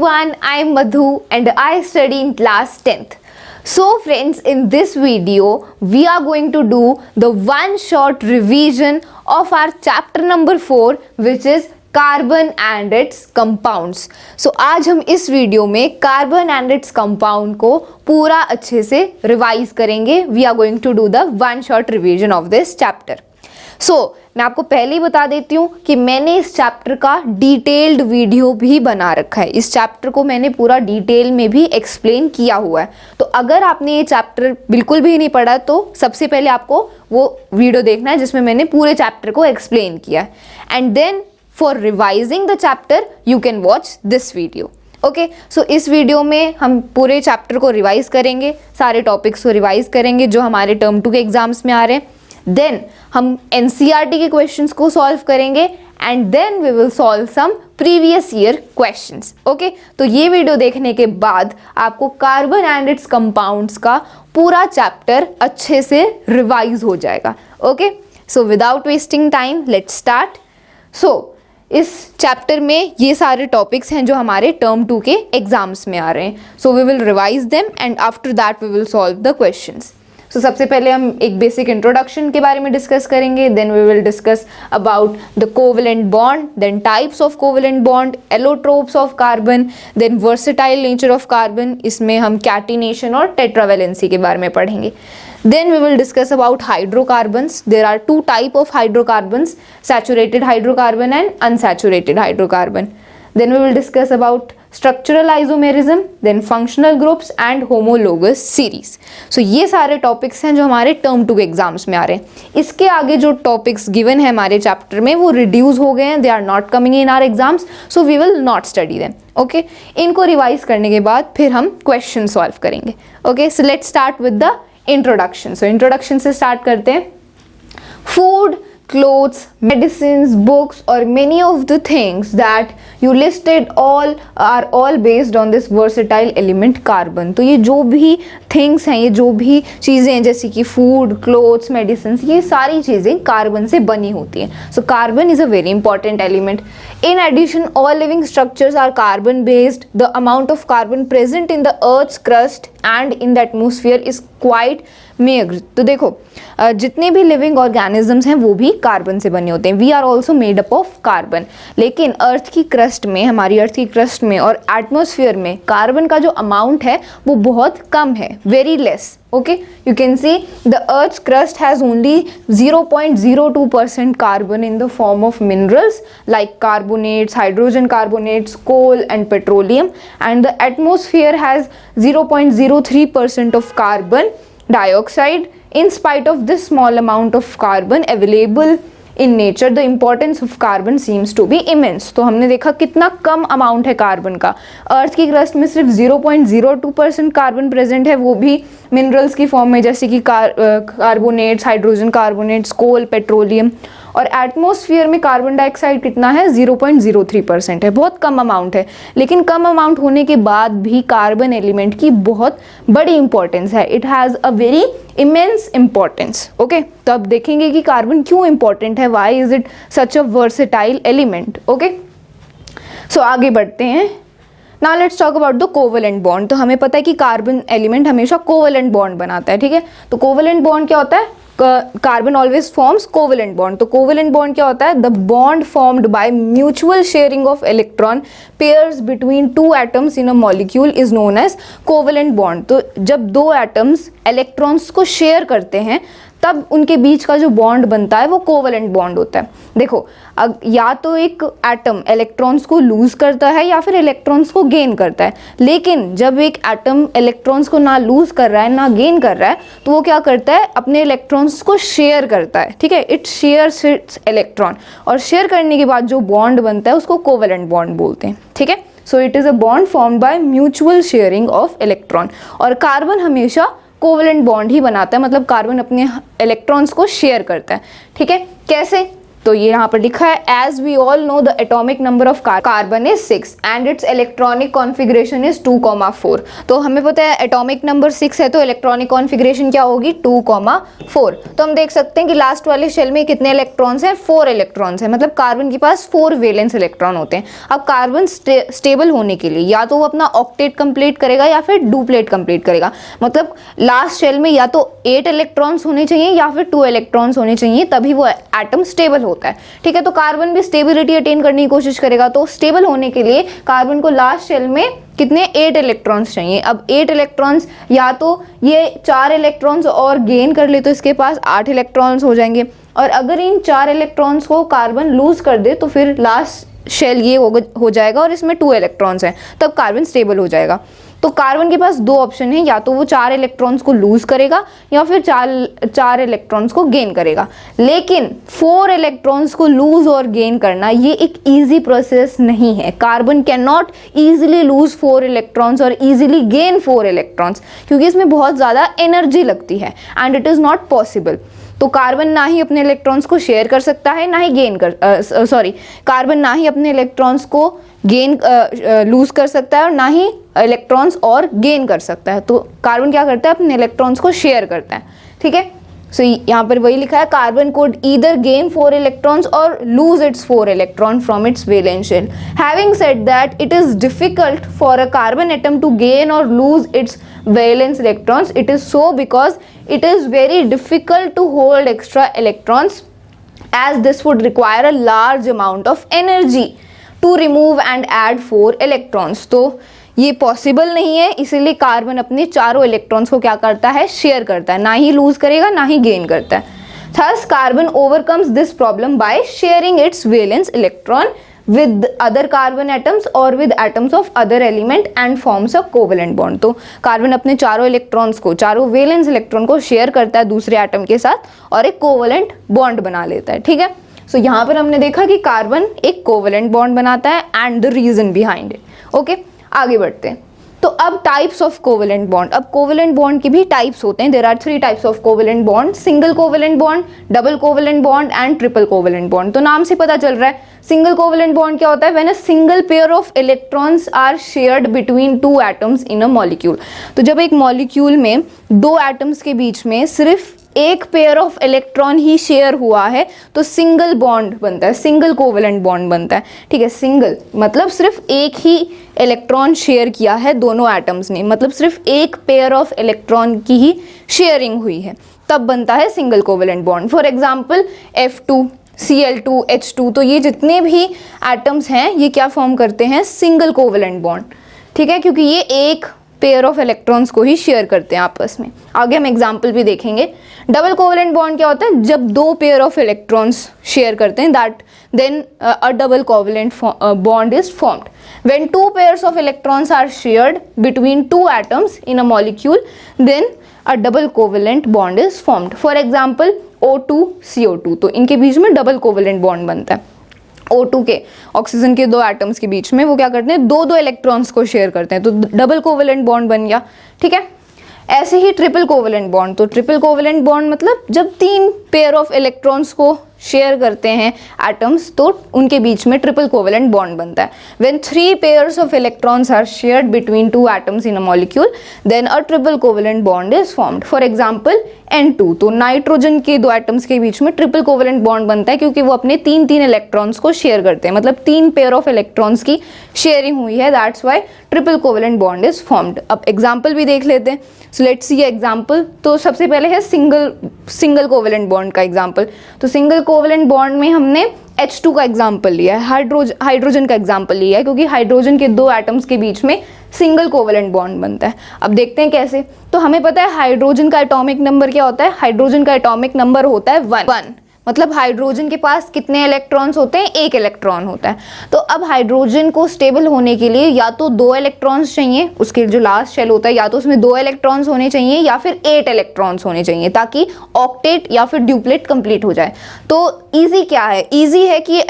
everyone, I am Madhu and I study in class 10th. So friends, in this video, we are going to do the one short revision of our chapter number 4 which is carbon and its compounds. So आज हम इस video में carbon and its compound को पूरा अच्छे से revise करेंगे. We are going to do the one short revision of this chapter. So मैं आपको पहले ही बता देती हूँ कि मैंने इस चैप्टर का डिटेल्ड वीडियो भी बना रखा है. इस चैप्टर को मैंने पूरा डिटेल में भी एक्सप्लेन किया हुआ है. तो अगर आपने ये चैप्टर बिल्कुल भी नहीं पढ़ा तो सबसे पहले आपको वो वीडियो देखना है जिसमें मैंने पूरे चैप्टर को एक्सप्लेन किया है. And then for revising the chapter you can watch this video. Okay so इस वीडियो में हम पूरे चैप्टर को रिवाइज करेंगे, सारे टॉपिक्स को रिवाइज करेंगे जो हमारे टर्म 2 के एग्जाम्स में आ रहे हैं. देन हम एनसीईआरटी के क्वेश्चंस को सॉल्व करेंगे and then we will solve some previous year questions. Okay तो ये वीडियो देखने के बाद आपको कार्बन एंड इट्स कंपाउंड्स का पूरा चैप्टर अच्छे से रिवाइज हो जाएगा. Okay so without wasting time let's start. So इस चैप्टर में ये सारे टॉपिक्स हैं जो हमारे टर्म 2 के एग्जाम्स में आ रहे हैं. So we will revise them and after that we will solve the questions. So सबसे पहले हम एक बेसिक इंट्रोडक्शन के बारे में डिस्कस करेंगे. Then we will discuss about the covalent bond, then types of covalent bond, allotropes of carbon, then versatile nature of carbon. इसमें हम कैटिनेशन और टेट्रावेलेंसी के बारे में पढ़ेंगे. Then we will discuss about hydrocarbons. There are two types of hydrocarbons, saturated hydrocarbon and unsaturated hydrocarbon. Then we will discuss about structural isomerism, then functional groups and homologous series. So ये सारे topics हैं जो हमारे term 2 exams में आ रहे हैं. इसके आगे जो topics given है हमारे chapter में वो reduce हो गए हैं. They are not coming in our exams, so we will not study them. Okay? इनको रिवाइज करने के बाद फिर हम question solve करेंगे. Okay? So let's start with the introduction. So introduction से स्टार्ट करते हैं. Food, clothes, medicines, books or many of the things that you listed all are all based on this versatile element carbon. तो ये जो भी things हैं, ये जो भी चीज़ें हैं जैसे कि food, clothes, medicines, ये सारी चीज़ें कार्बन से बनी होती हैं. So carbon is a very important element. In addition, all living structures are carbon based. The amount of carbon present in the earth's crust and in the atmosphere is quite meager. तो देखो जितने भी living organisms हैं वो भी carbon से बने होते हैं. We are also made up of carbon. लेकिन अर्थ की क्रस्ट में, हमारी अर्थ की क्रस्ट में और एटमॉस्फेयर में कार्बन का जो अमाउंट है वो बहुत कम है, very less. Okay you can see the earth crust has only 0.02% carbon in the form of minerals like carbonates, hydrogen carbonates, coal and petroleum, and the atmosphere has 0.03% of carbon dioxide. In spite of this small amount of carbon available in nature, the importance of carbon seems to be immense. तो हमने देखा कितना कम amount है carbon का. अर्थ की crust में सिर्फ 0.02% carbon present है, वो भी मिनरल्स की फॉर्म में जैसे कि कार्बोनेट्स, हाइड्रोजन कार्बोनेट्स, कोल, पेट्रोलियम. और एटमॉस्फेयर में कार्बन डाइऑक्साइड कितना है? 0.03% है, बहुत कम अमाउंट है. लेकिन कम अमाउंट होने के बाद भी कार्बन एलिमेंट की बहुत बड़ी इंपॉर्टेंस है. It has a very immense importance. Okay तो अब देखेंगे कि कार्बन क्यों इंपॉर्टेंट है, why is it such a versatile element. Okay so आगे बढ़ते हैं. Now let's talk about the covalent bond. तो हमें पता है कि कार्बन एलिमेंट हमेशा कोवेलेंट बॉन्ड बनाता है. ठीक है, तो कोवेलेंट बॉन्ड क्या होता है? Carbon always forms covalent bond. तो कोवेलेंट बॉन्ड क्या होता है? The bond formed by mutual sharing of electron pairs between two atoms in a molecule is known as covalent bond. तो जब दो एटम्स इलेक्ट्रॉन्स को शेयर करते हैं तब उनके बीच का जो बॉन्ड बनता है वो कोवेलेंट बॉन्ड होता है. देखो या तो एक एटम इलेक्ट्रॉन्स को लूज करता है या फिर इलेक्ट्रॉन्स को गेन करता है. लेकिन जब एक एटम इलेक्ट्रॉन्स को ना लूज कर रहा है ना गेन कर रहा है तो वो क्या करता है? अपने इलेक्ट्रॉन्स को शेयर करता है. ठीक है, इट शेयर्स इट्स इलेक्ट्रॉन, और शेयर करने के बाद जो बॉन्ड बनता है उसको कोवेलेंट बॉन्ड बोलते हैं. ठीक है, so it is a bond formed by mutual sharing of electron. और कार्बन हमेशा कोवेलेंट बॉन्ड ही बनाता है, मतलब कार्बन अपने इलेक्ट्रॉन्स को शेयर करता है. ठीक है, कैसे? तो ये यहाँ पर लिखा है as we all know the atomic number of carbon is 6 and its electronic configuration is 2,4। तो हमें पता है एटॉमिक नंबर 6 है तो इलेक्ट्रॉनिक कॉन्फ़िगरेशन क्या होगी 2,4। तो हम देख सकते हैं कि लास्ट वाले शेल में कितने इलेक्ट्रॉन्स हैं, 4 इलेक्ट्रॉन्स हैं, मतलब कार्बन के पास 4 वैलेंस इलेक्ट्रॉन होते हैं। अब कार्बन स्टेबल होने के लिए या तो वो अपना ऑक्टेट कंप्लीट करेगा या फिर डुप्लेट कंप्लीट करेगा, मतलब लास्ट शेल में या तो 8 इलेक्ट्रॉन्स होने चाहिए या फिर 2 इलेक्ट्रॉन्स होने चाहिए, तभी वो एटम स्टेबल होता है। ठीक है, तो कार्बन भी स्टेबिलिटी अटेन करने की कोशिश करेगा। तो स्टेबल होने के लिए कार्बन को लास्ट शेल में कितने 8 इलेक्ट्रॉन्स चाहिए। अब 8 इलेक्ट्रॉन्स या तो ये 4 इलेक्ट्रॉन्स और गेन कर ले तो इसके पास 8 इलेक्ट्रॉन्स हो जाएंगे, और अगर इन 4 इलेक्ट्रॉन्स को कार्बन लूज कर दे तो फिर लास्ट शेल ये हो जाएगा और इसमें 2 इलेक्ट्रॉन्स हैं, तब कार्बन स्टेबल हो जाएगा। तो कार्बन के पास 2 ऑप्शन है, या तो वो 4 इलेक्ट्रॉन्स को लूज करेगा या फिर 4 इलेक्ट्रॉन्स को गेन करेगा। लेकिन 4 इलेक्ट्रॉन्स को लूज और गेन करना ये एक इजी प्रोसेस नहीं है। Carbon cannot easily lose 4 electrons और ईजिली गेन 4 इलेक्ट्रॉन्स, क्योंकि इसमें बहुत ज़्यादा एनर्जी लगती है and it is not possible. तो कार्बन ना ही अपने इलेक्ट्रॉन्स को शेयर कर सकता है, ना ही गेन कर कार्बन ना ही अपने इलेक्ट्रॉन्स को गेन लूज कर सकता है और ना ही इलेक्ट्रॉन्स और गेन कर सकता है। तो कार्बन क्या करता है, अपने इलेक्ट्रॉन्स को शेयर करता है। ठीक है, सो यहाँ पर वही लिखा है carbon could either gain 4 electrons or lose its 4 electron from its valence shell. Having said that, it is difficult for a carbon atom to gain or lose its valence electrons. It is so because it is very difficult to hold extra electrons, as this would require a large amount of energy to remove and add 4 electrons. तो ये possible नहीं है, इसीलिए carbon अपने चारों electrons को क्या करता है, शेयर करता है, ना ही लूज करेगा ना ही गेन करता है। Thus carbon overcomes this problem by sharing it's valence electron with other carbon atoms or with atoms of other element and forms a covalent bond। तो कार्बन अपने चारों इलेक्ट्रॉन्स को, चारों वैलेंस इलेक्ट्रॉन को शेयर करता है दूसरे एटम के साथ और एक कोवलेंट बॉन्ड बना लेता है। ठीक है, सो यहाँ पर हमने देखा कि कार्बन एक कोवलेंट बॉन्ड बनाता है and the reason behind it. Okay, आगे बढ़ते हैं। तो अब टाइप्स ऑफ कोवलेंट बॉन्ड, अब कोवलेंट बॉन्ड के भी टाइप्स होते हैं। There are 3 types of covalent bond, single covalent bond, double covalent bond and triple covalent bond. तो नाम से पता चल रहा है सिंगल कोवलेंट बॉन्ड क्या होता है, when a single pair of electrons are shared between 2 atoms in a molecule. तो जब एक मॉलिक्यूल में 2 एटम्स के बीच में सिर्फ एक pair of electron he share हुआ है तो सिंगल बॉन्ड बनता है, सिंगल कोवलेंट बॉन्ड बनता है। ठीक है, सिंगल मतलब सिर्फ एक ही इलेक्ट्रॉन शेयर किया है दोनों एटम्स ने, मतलब सिर्फ एक पेयर ऑफ इलेक्ट्रॉन की ही शेयरिंग हुई है, तब बनता है single covalent bond. For example F2, Cl2, H2, तो ये जितने भी एटम्स हैं ये क्या फॉर्म करते हैं, सिंगल कोवलेंट बॉन्ड। ठीक है, क्योंकि ये एक पेयर ऑफ इलेक्ट्रॉन्स को ही शेयर करते हैं आपस में। आगे हम एग्जाम्पल भी देखेंगे। डबल कोवलेंट बॉन्ड क्या होता है, जब 2 पेयर ऑफ इलेक्ट्रॉन्स शेयर करते हैं, that then a double covalent bond is formed when 2 pairs of electrons are shared between 2 atoms in a molecule, then a double covalent bond is formed. For example O2, CO2, तो इनके बीच में double covalent bond बनता है। O2 के oxygen के 2 atoms के बीच में वो क्या करते हैं, 2 इलेक्ट्रॉन्स को शेयर करते हैं, तो डबल कोवलेंट बॉन्ड बन गया। ठीक है, ऐसे ही ट्रिपल कोवलेंट बॉन्ड, तो ट्रिपल कोवलेंट बॉन्ड मतलब जब 3 पेयर ऑफ इलेक्ट्रॉन्स को शेयर करते हैं एटम्स तो उनके बीच में ट्रिपल कोवलेंट बॉन्ड बनता है। When 3 pairs of electrons are shared between 2 atoms in a molecule, then a triple covalent bond is formed. For example N2, तो नाइट्रोजन के 2 एटम्स के बीच में ट्रिपल कोवलेंट बॉन्ड बनता है क्योंकि वो अपने 3 इलेक्ट्रॉन्स को शेयर करते हैं, मतलब 3 पेयर ऑफ इलेक्ट्रॉन्स की शेयरिंग हुई है, that's Y triple covalent bond is formed. अब एग्जाम्पल भी देख लेते हैं। So let's see example. तो सबसे पहले है सिंगल कोवलेंट बॉन्ड का एग्जाम्पल। तो सिंगल कोवलेंट बॉन्ड में हमने H2 का एग्जाम्पल लिया है, हाइड्रोजन का एग्जाम्पल लिया है, क्योंकि हाइड्रोजन के 2 एटम्स के बीच में सिंगल कोवलेंट बॉन्ड बनता है। अब देखते हैं कैसे। तो हमें पता है हाइड्रोजन का एटॉमिक नंबर क्या होता है, हाइड्रोजन का एटॉमिक नंबर होता है 1, मतलब हाइड्रोजन के पास कितने इलेक्ट्रॉन्स होते हैं, 1 इलेक्ट्रॉन होता है। तो अब हाइड्रोजन को स्टेबल होने के लिए या तो 2 इलेक्ट्रॉन्स चाहिए, उसके जो लास्ट शेल होता है या तो उसमें 2 इलेक्ट्रॉन्स होने चाहिए या फिर 8 इलेक्ट्रॉन्स होने चाहिए, ताकि ऑक्टेट या फिर ड्यूप्लेट कंप्लीट हो जाए। तो ईजी क्या है, ईजी है कि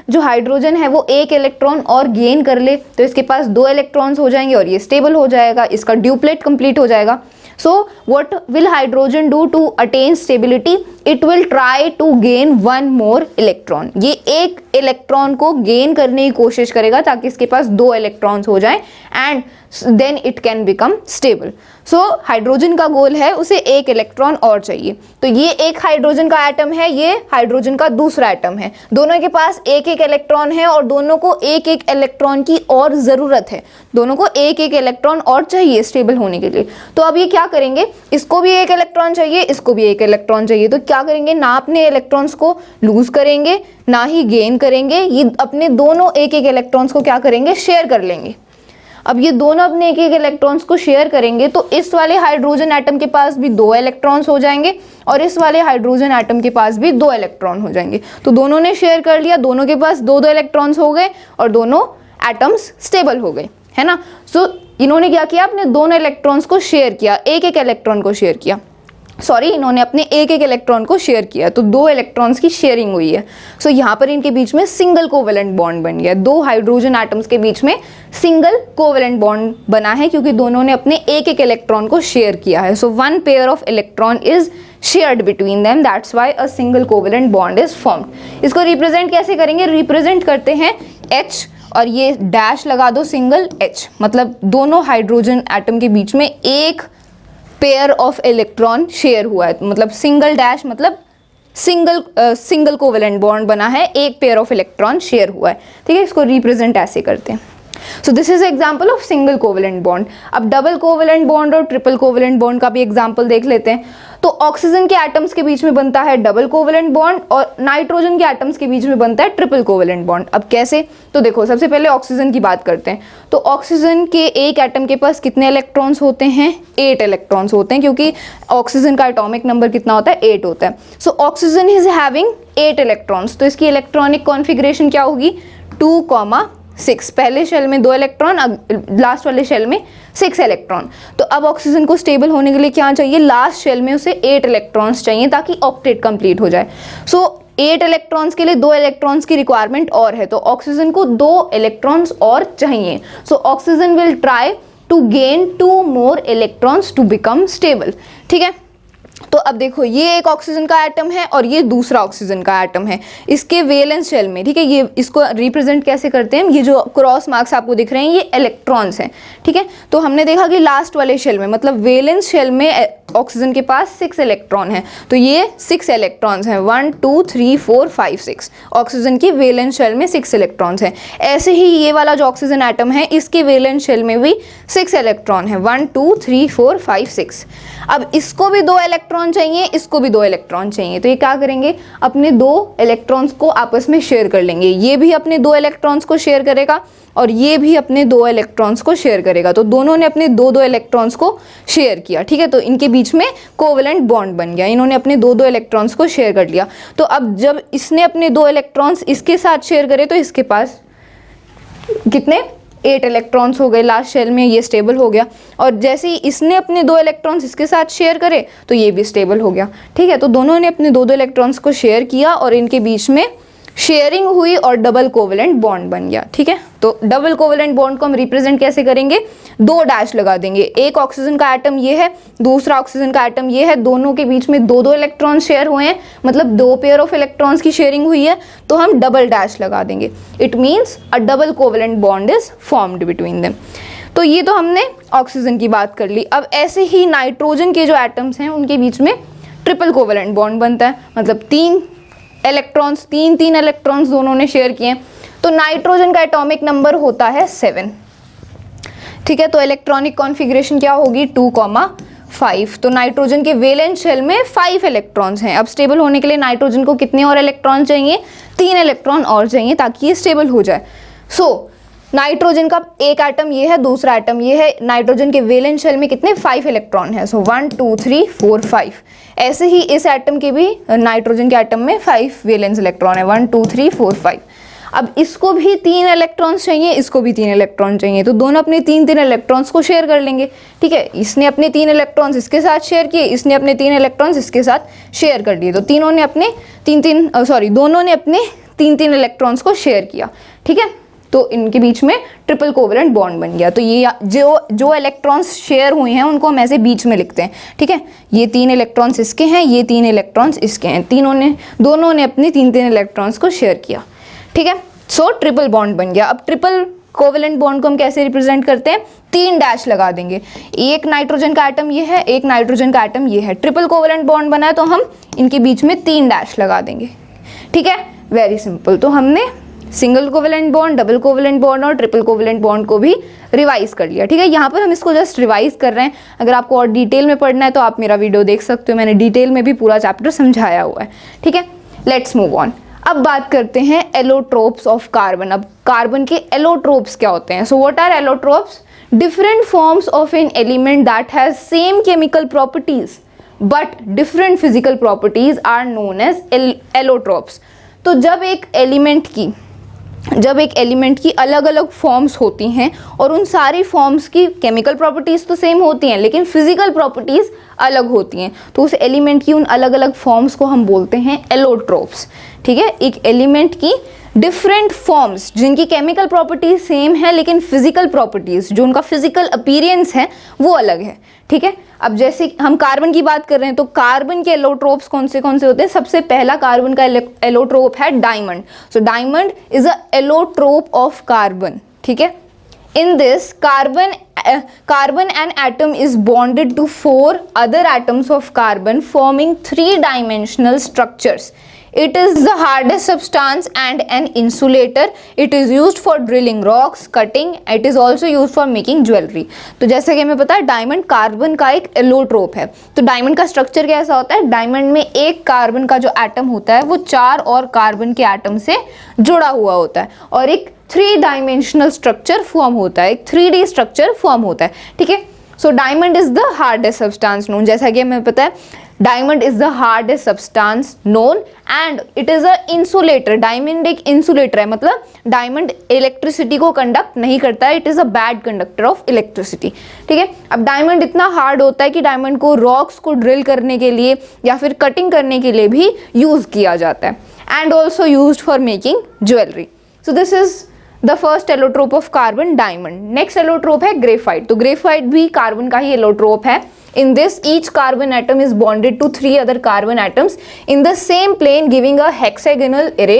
जो हाइड्रोजन है वो 1 इलेक्ट्रॉन और गेन कर ले तो इसके पास 2 इलेक्ट्रॉन्स हो जाएंगे और ये स्टेबल हो जाएगा, इसका ड्यूप्लेट कंप्लीट हो जाएगा। So what will hydrogen do to attain stability? It will try to gain one more electron. ये एक इलेक्ट्रॉन को गेन करने की कोशिश करेगा ताकि इसके पास 2 इलेक्ट्रॉन्स हो जाएं and then it can become stable. So hydrogen का गोल है उसे एक इलेक्ट्रॉन और चाहिए. तो ये एक हाइड्रोजन का एटम है, ये हाइड्रोजन का दूसरा एटम है. दोनों के पास एक एक इलेक्ट्रॉन है और दोनों को एक एक इलेक्ट्रॉन की और ज़रूरत है. दोनों को एक एक इलेक्ट्रॉन और चाहिए स्टेबल होने के लिए. तो अब ये क्या करेंगे, इसको भी एक इलेक्ट्रॉन चाहिए, इसको भी एक इलेक्ट्रॉन चाहिए. तो क्या करेंगे, ना अपने इलेक्ट्रॉन्स को लूज करेंगे ना ही गेन करेंगे. ये अपने दोनों एक एक इलेक्ट्रॉन्स को क्या करेंगे, शेयर कर लेंगे. अब ये दोनों अपने एक एक इलेक्ट्रॉन्स को शेयर करेंगे तो इस वाले हाइड्रोजन एटम के पास भी 2 इलेक्ट्रॉन्स हो जाएंगे और इस वाले हाइड्रोजन एटम के पास भी 2 इलेक्ट्रॉन हो जाएंगे. तो दोनों ने शेयर कर लिया, दोनों के पास 2-2 इलेक्ट्रॉन्स हो गए और दोनों एटम्स स्टेबल हो गए, है ना. सो इन्होंने क्या किया, अपने दोनों इलेक्ट्रॉन्स को शेयर किया, एक एक इलेक्ट्रॉन को शेयर किया. सॉरी, इन्होंने अपने एक एक इलेक्ट्रॉन को शेयर किया तो 2 इलेक्ट्रॉन्स की शेयरिंग हुई है. सो यहाँ पर इनके बीच में सिंगल कोवेलेंट बॉन्ड बन गया. 2 हाइड्रोजन एटम्स के बीच में सिंगल कोवेलेंट बॉन्ड बना है क्योंकि दोनों ने अपने एक एक इलेक्ट्रॉन को शेयर किया है. सो 1 pair of electron is shared between them, that's why a single covalent bond is formed. इसको रिप्रेजेंट कैसे करेंगे, रिप्रेजेंट करते हैं H और ये डैश लगा दो सिंगल H, मतलब दोनों हाइड्रोजन एटम के बीच में एक पेयर ऑफ इलेक्ट्रॉन शेयर हुआ है. मतलब सिंगल डैश मतलब सिंगल कोवेलेंट बॉन्ड बना है, एक पेयर ऑफ इलेक्ट्रॉन शेयर हुआ है. ठीक है, इसको रिप्रेजेंट ऐसे करते हैं. So this is example of single covalent bond. अब डबल कोवेलेंट बॉन्ड और ट्रिपल कोवेलेंट बॉन्ड का भी एग्जांपल देख लेते हैं. तो ऑक्सीजन के एटम्स के बीच में बनता है डबल कोवेलेंट बॉन्ड और नाइट्रोजन के एटम्स के बीच में बनता है ट्रिपल कोवेलेंट बॉन्ड. अब कैसे, तो देखो सबसे पहले ऑक्सीजन की बात करते हैं. तो ऑक्सीजन के एक एटम के पास कितने इलेक्ट्रॉन्स होते हैं, 8 इलेक्ट्रॉन्स होते हैं क्योंकि ऑक्सीजन का एटॉमिक नंबर कितना होता है, 8 होता है. So oxygen is having 8 electrons. तो इसकी इलेक्ट्रॉनिक कॉन्फिगरेशन क्या होगी, 2,6. पहले शेल में 2 इलेक्ट्रॉन, लास्ट वाले शेल में 6 इलेक्ट्रॉन. तो अब ऑक्सीजन को स्टेबल होने के लिए क्या चाहिए, लास्ट शेल में उसे 8 इलेक्ट्रॉन्स चाहिए ताकि ऑक्टेट कंप्लीट हो जाए. सो 8 इलेक्ट्रॉन्स के लिए 2 इलेक्ट्रॉन्स की रिक्वायरमेंट और है, तो ऑक्सीजन को 2 इलेक्ट्रॉन्स और चाहिए. So oxygen will try to gain 2 more electrons to become stable. ठीक है, तो अब देखो ये एक ऑक्सीजन का एटम है और ये दूसरा ऑक्सीजन का एटम है. इसके वैलेंस शेल में, ठीक है, ये इसको रिप्रेजेंट कैसे करते हैं, ये जो क्रॉस मार्क्स आपको दिख रहे हैं ये इलेक्ट्रॉन्स हैं. ठीक है, तो हमने देखा कि लास्ट वाले शेल में मतलब वैलेंस शेल में ऑक्सीजन के पास 6 इलेक्ट्रॉन है, तो ये 6 इलेक्ट्रॉन्स हैं, 1 2 3 4 5 6. ऑक्सीजन की वैलेंस शेल में 6 इलेक्ट्रॉन्स हैं. ऐसे ही ये वाला जो ऑक्सीजन एटम है इसके वैलेंस शेल में भी 6 इलेक्ट्रॉन है, 1 2 3 4 5 6. अब इसको भी 2 इलेक्ट्रॉन चाहिए, इसको भी 2 इलेक्ट्रॉन चाहिए. तो ये क्या करेंगे, अपने 2 इलेक्ट्रॉन्स को आपस में शेयर कर लेंगे. ये भी अपने 2 इलेक्ट्रॉन्स को शेयर करेगा और ये भी अपने 2 इलेक्ट्रॉन्स को शेयर करेगा. तो दोनों ने अपने 2-2 इलेक्ट्रॉन्स को शेयर किया. ठीक है, तो इनके बीच में कोवेलेंट बॉन्ड बन गया. इन्होंने अपने 2-2 इलेक्ट्रॉन्स को शेयर कर लिया. तो अब जब इसने अपने 2 इलेक्ट्रॉन्स इसके साथ शेयर करे तो इसके पास कितने, 8 इलेक्ट्रॉन्स हो गए. लास्ट शेल में ये स्टेबल हो गया और जैसे ही इसने अपने 2 इलेक्ट्रॉन्स इसके साथ शेयर करे तो ये भी स्टेबल हो गया. ठीक है, तो दोनों ने अपने 2-2 इलेक्ट्रॉन्स को शेयर किया और इनके बीच में शेयरिंग हुई और डबल कोवेलेंट बॉन्ड बन गया. ठीक है, तो डबल कोवेलेंट बॉन्ड को हम रिप्रेजेंट कैसे करेंगे, 2 डैश लगा देंगे. एक ऑक्सीजन का एटम ये है, दूसरा ऑक्सीजन का एटम ये है, दोनों के बीच में 2-2 इलेक्ट्रॉन शेयर हुए हैं, मतलब 2 पेयर ऑफ इलेक्ट्रॉन्स की शेयरिंग हुई है, तो हम डबल डैश लगा देंगे. It means a double covalent bond is formed between them. तो ये तो हमने ऑक्सीजन की बात कर ली. अब ऐसे ही नाइट्रोजन के जो एटम्स हैं उनके बीच में ट्रिपल कोवेलेंट बॉन्ड बनता है, मतलब 3 इलेक्ट्रॉन्स दोनों ने शेयर किए. तो नाइट्रोजन का एटॉमिक नंबर होता है 7. ठीक है, तो इलेक्ट्रॉनिक कॉन्फ़िगरेशन क्या होगी, 2,5. तो नाइट्रोजन के वैलेंस शेल में 5 इलेक्ट्रॉन्स हैं. अब स्टेबल होने के लिए नाइट्रोजन को कितने और इलेक्ट्रॉन चाहिए, 3 इलेक्ट्रॉन और चाहिए ताकि ये स्टेबल हो जाए. सो नाइट्रोजन का एक एटम ये है, दूसरा एटम ये है. नाइट्रोजन के वैलेंस शेल में कितने, 5 इलेक्ट्रॉन है. सो 1 2 3 4 5. ऐसे ही इस एटम के भी, नाइट्रोजन के एटम में 5 वैलेंस इलेक्ट्रॉन है, 1 2 3 4 5. अब इसको भी 3 इलेक्ट्रॉन्स चाहिए, इसको भी 3 इलेक्ट्रॉन चाहिए, तो दोनों अपने 3-3 इलेक्ट्रॉन्स को शेयर कर लेंगे. ठीक है, इसने अपने 3 इलेक्ट्रॉन्स इसके साथ शेयर किए, इसने अपने 3 इलेक्ट्रॉन्स इसके साथ शेयर कर दिए. तो दोनों ने अपने 3-3 इलेक्ट्रॉन्स को शेयर किया. ठीक है, तो इनके बीच में ट्रिपल कोवेलेंट बॉन्ड बन गया। तो ये जो इलेक्ट्रॉन्स शेयर हुए हैं उनको हम ऐसे बीच में लिखते हैं, ठीक है। ये 3 इलेक्ट्रॉन्स इसके हैं, ये 3 इलेक्ट्रॉन्स इसके हैं, दोनों ने अपने 3 इलेक्ट्रॉन्स को शेयर किया, ठीक है। सो ट्रिपल बॉन्ड बन गया। अब ट्रिपल कोवेलेंट बॉन्ड को हम कैसे रिप्रेजेंट करते हैं, 3 डैश लगा देंगे। एक नाइट्रोजन का एटम ये है, एक नाइट्रोजन का एटम ये है, ट्रिपल कोवेलेंट बॉन्ड बना है तो हम इनके बीच में 3 डैश लगा देंगे, ठीक है। Very simple. तो हमने single covalent bond, double covalent bond और ट्रिपल कोवेलेंट बॉन्ड को भी रिवाइज कर लिया, ठीक है। यहाँ पर हम इसको जस्ट रिवाइज कर रहे हैं। अगर आपको और डिटेल में पढ़ना है तो आप मेरा वीडियो देख सकते हो, मैंने डिटेल में भी पूरा चैप्टर समझाया हुआ है, ठीक है। Let's move on. अब बात करते हैं एलोट्रोप्स ऑफ कार्बन। अब कार्बन के एलोट्रोप्स क्या होते हैं? So what are allotropes? Different forms of an element that has same chemical properties but different physical properties are known as allotropes. तो जब एक एलिमेंट की अलग अलग फॉर्म्स होती हैं और उन सारी फॉर्म्स की केमिकल प्रॉपर्टीज़ तो सेम होती हैं लेकिन फिजिकल प्रॉपर्टीज़ अलग होती हैं, तो उस एलिमेंट की उन अलग अलग फॉर्म्स को हम बोलते हैं एलोट्रोप्स, ठीक है। एक एलिमेंट की डिफरेंट फॉर्म्स जिनकी केमिकल प्रॉपर्टीज सेम है लेकिन फिजिकल प्रॉपर्टीज, जो उनका फिजिकल अपीयरेंस है वो अलग है, ठीक है। अब जैसे हम कार्बन की बात कर रहे हैं तो कार्बन के एलोट्रोप्स कौन से होते हैं? सबसे पहला कार्बन का एलोट्रोप है diamond. So diamond is a allotrope of carbon, ठीक है। In this, carbon an atom is bonded to 4 other atoms of carbon forming 3-dimensional structures. It is the hardest substance and an insulator. It is used for drilling rocks, cutting. It is also used for making jewelry. तो जैसा कि हमें पता है diamond carbon का एक allotrope है। तो डायमंड का स्ट्रक्चर कैसा होता है? डायमंड में एक कार्बन का जो एटम होता है वो 4 और कार्बन के एटम से जुड़ा हुआ होता है और एक 3-डायमेंशनल स्ट्रक्चर फॉर्म होता है, एक 3D स्ट्रक्चर फॉर्म होता है, ठीक है। So diamond is the hardest substance known. जैसा कि हमें पता है diamond is the hardest substance known and it is a insulator. Diamond एक इंसुलेटर है, मतलब डायमंड इलेक्ट्रिसिटी को कंडक्ट नहीं करता है, it is a bad conductor of electricity, ठीक है। अब डायमंड इतना हार्ड होता है कि डायमंड को रॉक्स को ड्रिल करने के लिए या फिर कटिंग करने के लिए भी यूज किया जाता है and also used for making jewellery. So this is the first allotrope of carbon, diamond. Next allotrope है ग्रेफाइट। तो ग्रेफाइट भी कार्बन का ही एलोट्रोप है। In this, each carbon atom is bonded to 3 other carbon atoms in the same plane, giving a hexagonal array.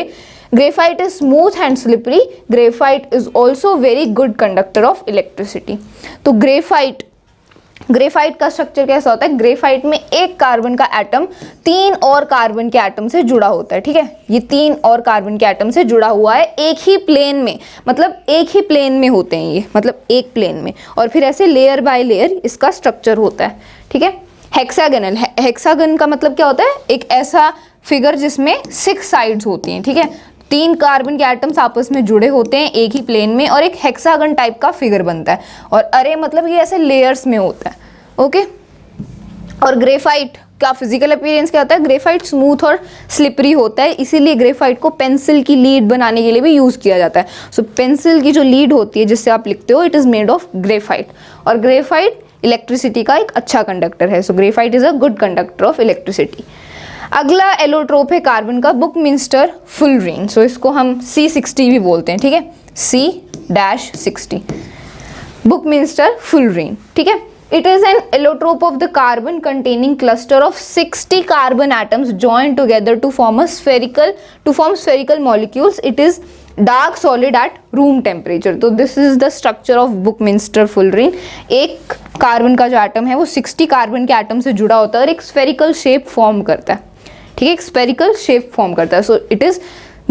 Graphite is smooth and slippery. Graphite is also very good conductor of electricity. तो graphite का structure कैसा होता है? Graphite में एक carbon का atom 3 और carbon के एटम से जुड़ा होता है, ठीक है। ये 3 और कार्बन के एटम से जुड़ा हुआ है एक ही प्लेन में, मतलब एक ही प्लेन में होते हैं ये, मतलब एक प्लेन में, और फिर ऐसे लेयर बाय लेयर इसका स्ट्रक्चर होता है, ठीक है। हेक्सागोनल, हेक्सागन का मतलब क्या होता है? एक ऐसा फिगर जिसमें 6 साइड्स होती हैं, ठीक है। 3 कार्बन के एटम्स आपस में जुड़े होते हैं एक ही प्लेन में और एक हेक्सागन टाइप का फिगर बनता है, और अरे मतलब ये ऐसे लेयर्स में होता है, ओके। और ग्रेफाइट का फिजिकल अपीयरेंस क्या होता है? ग्रेफाइट स्मूथ और स्लिपरी होता है, इसीलिए ग्रेफाइट को पेंसिल की लीड बनाने के लिए भी यूज किया जाता है। सो पेंसिल की जो लीड होती है जिससे आप लिखते हो, it is made of graphite, और ग्रेफाइट इलेक्ट्रिसिटी का एक अच्छा कंडक्टर है। So graphite is a good conductor of electricity. अगला एलोट्रोप है कार्बन का बुकमिंस्टर फुलरीन। सो इसको हम C60 भी बोलते हैं, ठीक है, C-60 बुकमिंस्टर फुलरीन, ठीक है। It is an allotrope of the carbon containing cluster of 60 carbon atoms joined together to form spherical molecules. It is dark solid at room temperature. तो this is the structure of Buckminster fullerene. एक carbon का जो atom है वो 60 carbon के atom से जुड़ा होता है और एक स्फेरिकल शेप फॉर्म करता है, ठीक है, एक स्फेरिकल शेप फॉर्म करता है। सो इट इज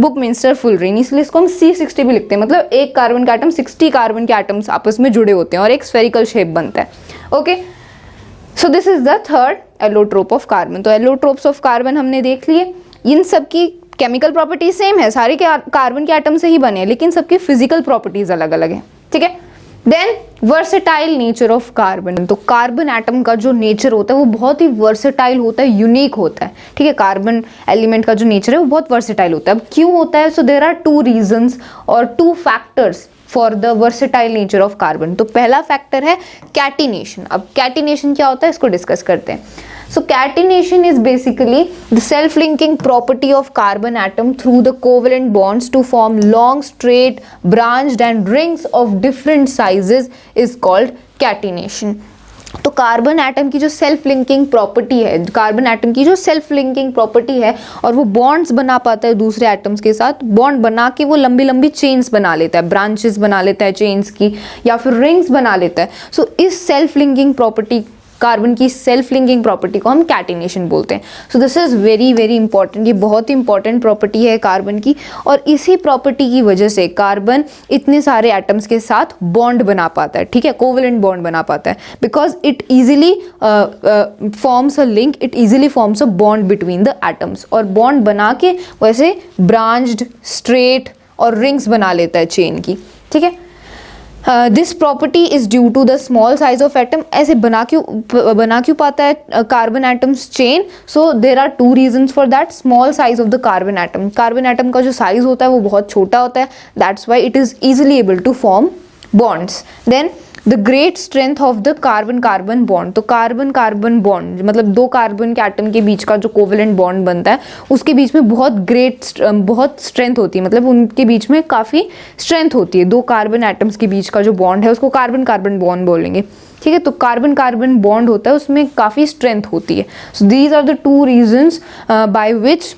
बुकमिंस्टर फुलरीन, इसलिए इसको हम C60 भी लिखते हैं, मतलब एक कार्बन का एटम 60 कार्बन के एटम्स आपस में जुड़े होते हैं और एक स्फेरिकल शेप बनता है, okay. So this is the third allotrope of carbon. तो एलोट्रोप्स ऑफ कार्बन हमने देख लिए। इन सब की केमिकल प्रॉपर्टीज सेम है, सारे के कार्बन के एटम से ही बने हैं, लेकिन सबकी फिजिकल प्रॉपर्टीज अलग अलग है, ठीक है। Then versatile nature of carbon. तो कार्बन एटम का जो नेचर होता है वो बहुत ही वर्सेटाइल होता है, यूनिक होता है, ठीक है। कार्बन एलिमेंट का जो नेचर है वो बहुत वर्सेटाइल होता है। अब क्यों होता है? सो देयर आर 2 रीजंस और 2 factors for the versatile nature of carbon. तो पहला फैक्टर है कैटिनेशन। अब कैटिनेशन क्या होता है इसको डिस्कस करते हैं। So catenation is basically the self-linking property of carbon atom through the covalent bonds to form long, straight, branched and rings of different sizes is called catenation. तो carbon atom की जो self linking property है, carbon atom की जो self linking property है और वो bonds बना पाता है दूसरे एटम्स के साथ, बॉन्ड बना के वो लंबी लंबी चेन्स बना लेता है, ब्रांचेस बना लेता है चेन्स की या फिर रिंग्स बना लेता है. सो इस सेल्फ लिंकिंग प्रॉपर्टी, कार्बन की सेल्फ लिंकिंग प्रॉपर्टी को हम कैटिनेशन बोलते हैं. So this is very very important. ये बहुत ही इंपॉर्टेंट प्रॉपर्टी है कार्बन की और इसी प्रॉपर्टी की वजह से कार्बन इतने सारे एटम्स के साथ बॉन्ड बना पाता है. ठीक है, कोवलेंट बॉन्ड बना पाता है because it easily forms a link, it easily forms a bond between the atoms और बॉन्ड बना के वैसे ब्रांच्ड, स्ट्रेट और रिंग्स बना लेता है चेन की. ठीक है, this property is due to the small size of atom. ऐसे बना क्यों पाता है carbon atoms chain? So there are two reasons for that. Small size of the carbon atom, carbon atom का जो साइज होता है वो बहुत छोटा होता है, that's why it is easily able to form bonds. Then the great strength of the carbon carbon bond. तो कार्बन कार्बन बॉन्ड मतलब दो कार्बन के एटम के बीच का जो कोवलेंट बॉन्ड बनता है उसके बीच में बहुत स्ट्रेंथ होती है, मतलब उनके बीच में काफ़ी स्ट्रेंथ होती है. दो कार्बन एटम्स के बीच का जो बॉन्ड है उसको कार्बन कार्बन बॉन्ड बोलेंगे. ठीक है, तो कार्बन कार्बन बॉन्ड होता है उसमें काफ़ी स्ट्रेंथ होती है. So these are the two reasons by which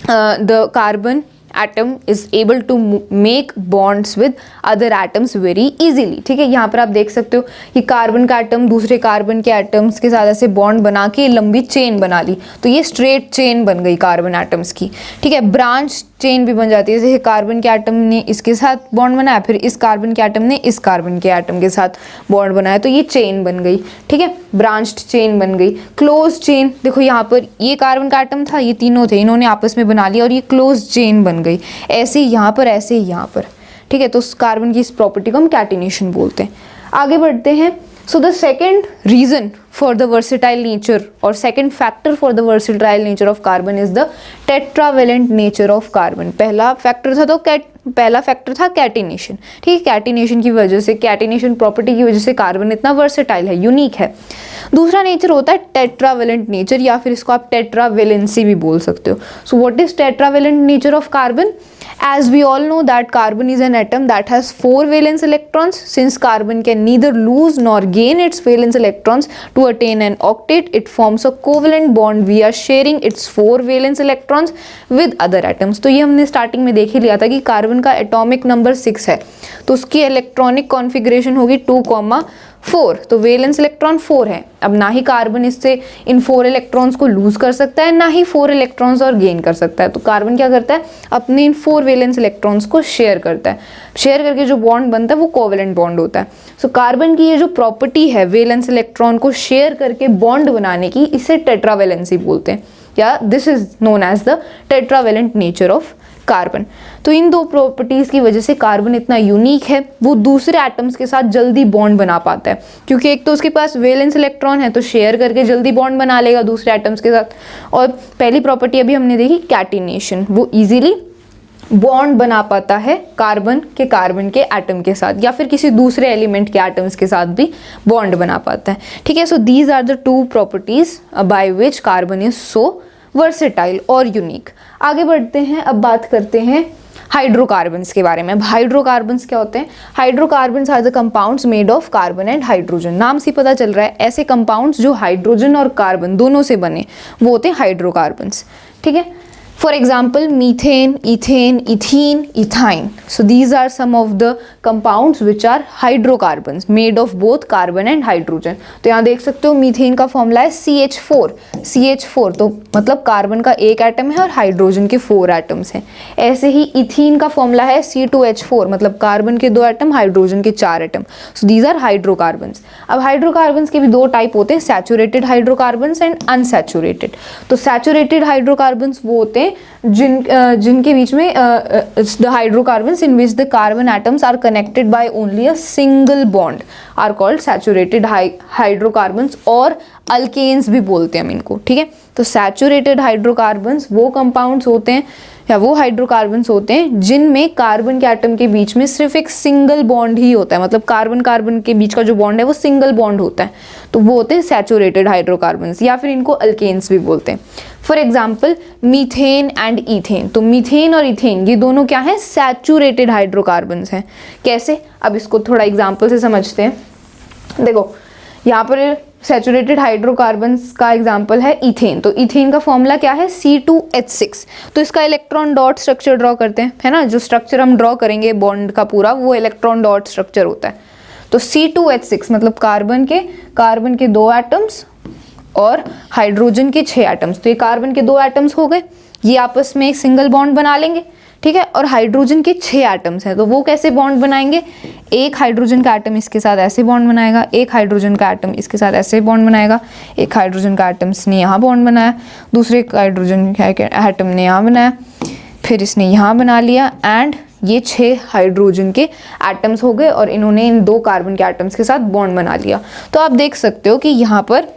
the carbon atom is able to make bonds with other atoms very easily. ठीक है, यहाँ पर आप देख सकते हो कि कार्बन का एटम दूसरे कार्बन के एटम्स के साथ ऐसे बॉन्ड बना के लंबी चेन बना ली, तो ये स्ट्रेट चेन बन गई कार्बन एटम्स की. ठीक है, ब्रांच चेन भी बन जाती है, जैसे कार्बन के एटम ने इसके साथ बॉन्ड बनाया, फिर इस कार्बन के एटम ने इस कार्बन के एटम के साथ बॉन्ड बनाया, तो ये चेन बन गई. ठीक है, ब्रांच्ड चेन बन गई. क्लोज चेन, देखो यहाँ पर ये कार्बन का एटम था, ये तीनों थे, इन्होंने आपस में बना लिया और ये क्लोज चेन बन गई. ऐसे ही यहाँ पर, ऐसे ही यहाँ पर. ठीक है, तो कार्बन की इस प्रॉपर्टी को हम कैटिनेशन बोलते हैं. आगे बढ़ते हैं. So the second reason for the versatile nature or second factor for the versatile nature of carbon is the tetravalent nature of carbon. पहला फैक्टर था कैटिनेशन. ठीक है, कैटिनेशन की वजह से, कैटिनेशन प्रॉपर्टी की वजह से कार्बन इतना वर्सेटाइल है, यूनिक है. दूसरा नेचर होता है टेट्रावेलेंट नेचर या फिर इसको आप टेट्रावेलेंसी भी बोल सकते हो. So what is tetravalent nature of carbon? As we all know that carbon is an atom that has 4 valence electrons. Since carbon can neither lose nor gain its valence electrons to attain an octet, it forms a covalent bond via sharing its 4 valence electrons with other atoms. तो ये हमने starting में देख ही लिया था कि carbon का atomic number 6 है, तो उसकी इलेक्ट्रॉनिक कॉन्फ़िगरेशन होगी 2,4. तो वैलेंस इलेक्ट्रॉन 4 है. अब ना ही कार्बन इससे इन 4 इलेक्ट्रॉन्स को लूज कर सकता है, ना ही 4 इलेक्ट्रॉन्स और गेन कर सकता है. तो कार्बन क्या करता है, अपने इन 4 वैलेंस इलेक्ट्रॉन्स को शेयर करता है. शेयर करके जो बॉन्ड बनता है वो कोवेलेंट बॉन्ड होता है. सो कार्बन की ये जो प्रॉपर्टी है वैलेंस इलेक्ट्रॉन को शेयर करके बॉन्ड बनाने की, इसे टेट्रावेलेंसी बोलते हैं, या this is known as the tetravalent nature of carbon. तो इन दो प्रॉपर्टीज की वजह से कार्बन इतना यूनिक है, वो दूसरे एटम्स के साथ जल्दी बॉन्ड बना पाता है, क्योंकि एक तो उसके पास वैलेंस इलेक्ट्रॉन है तो शेयर करके जल्दी बॉन्ड बना लेगा दूसरे एटम्स के साथ. और पहली प्रॉपर्टी अभी हमने देखी कैटिनेशन, वो इजीली बॉन्ड बना पाता है कार्बन के एटम के साथ या फिर किसी दूसरे एलिमेंट के एटम्स के साथ भी बॉन्ड बना पाता है. ठीक है, so these are the two properties by which carbon is so versatile और यूनिक. आगे बढ़ते हैं, अब बात करते हैं हाइड्रोकार्बन्स के बारे में. अब हाइड्रोकार्बन्स क्या होते हैं? Hydrocarbons are the compounds made of carbon and hydrogen. नाम से पता चल रहा है, ऐसे कंपाउंड्स जो हाइड्रोजन और कार्बन दोनों से बने वो होते हैं हाइड्रोकार्बन्स. ठीक है, for example methane, ethane, ethene, ethyne. So these are some of the compounds which are hydrocarbons made of both carbon and hydrogen. तो यहाँ देख सकते हो मीथेन का फॉर्मूला है CH4. तो मतलब कार्बन का एक एटम है और हाइड्रोजन के 4 एटम्स हैं. ऐसे ही इथीन का फॉर्मूला है C2H4, मतलब कार्बन के 2 एटम, हाइड्रोजन के 4 atom. So these are hydrocarbons. अब हाइड्रोकार्बन्स के भी 2 टाइप होते हैं, सैचुरेटेड हाइड्रोकार्बन्स एंड अनसैचुरेटेड. तो सैचुरेटेड हाइड्रोकार्बन्स वो होते हैं जिनके बीच में the hydrocarbons in which the carbon atoms are connected by only a single bond are called saturated hydrocarbons और अल्केन्स भी बोलते हैं हम इनको, ठीक है। तो सैचुरेटेड हाइड्रोकार्बन्स वो कंपाउंड्स होते हैं या वो हाइड्रोकार्बन्स होते हैं जिनमें कार्बन के एटम के बीच में सिर्फ एक सिंगल बॉन्ड ही होता है, मतलब कार्बन कार्बन के बीच का जो बॉन्ड है वो सिंगल बॉन्ड होता है, तो वो होते हैं सैचुरेटेड हाइड्रोकार्बन्स, या फिर इनको अल्केन्स भी बोलते हैं। For example methane and ethane, तो मीथेन और ईथेन ये दोनों क्या है, सैचुरेटेड हाइड्रोकार्बन्स हैं। कैसे, अब इसको थोड़ा एग्जाम्पल से समझते हैं। देखो यहाँ पर सैचुरेटेड हाइड्रोकार्बन्स का एग्जांपल है ईथेन, तो ईथेन का फॉर्मूला क्या है, C2H6। तो इसका इलेक्ट्रॉन डॉट स्ट्रक्चर ड्रॉ करते हैं, है ना, जो स्ट्रक्चर हम ड्रॉ करेंगे बॉन्ड का पूरा वो इलेक्ट्रॉन डॉट स्ट्रक्चर होता है। तो C2H6 मतलब कार्बन के 2 एटम्स और हाइड्रोजन के 6 एटम्स। तो ये कार्बन के 2 एटम्स हो गए, ये आपस में एक सिंगल बॉन्ड बना लेंगे, ठीक है। और हाइड्रोजन के 6 एटम्स हैं, तो वो कैसे बॉन्ड बनाएंगे, एक हाइड्रोजन का एटम इसके साथ ऐसे बॉन्ड बनाएगा, एक हाइड्रोजन का एटम इसके साथ ऐसे बॉन्ड बनाएगा, एक हाइड्रोजन का एटम इसने यहाँ बॉन्ड बनाया, दूसरे हाइड्रोजन के एटम ने यहाँ बनाया, फिर इसने यहाँ बना लिया, एंड ये 6 हाइड्रोजन के एटम्स हो गए और इन्होंने इन 2 कार्बन के एटम्स के साथ बॉन्ड बना लिया। तो आप देख सकते हो कि यहाँ पर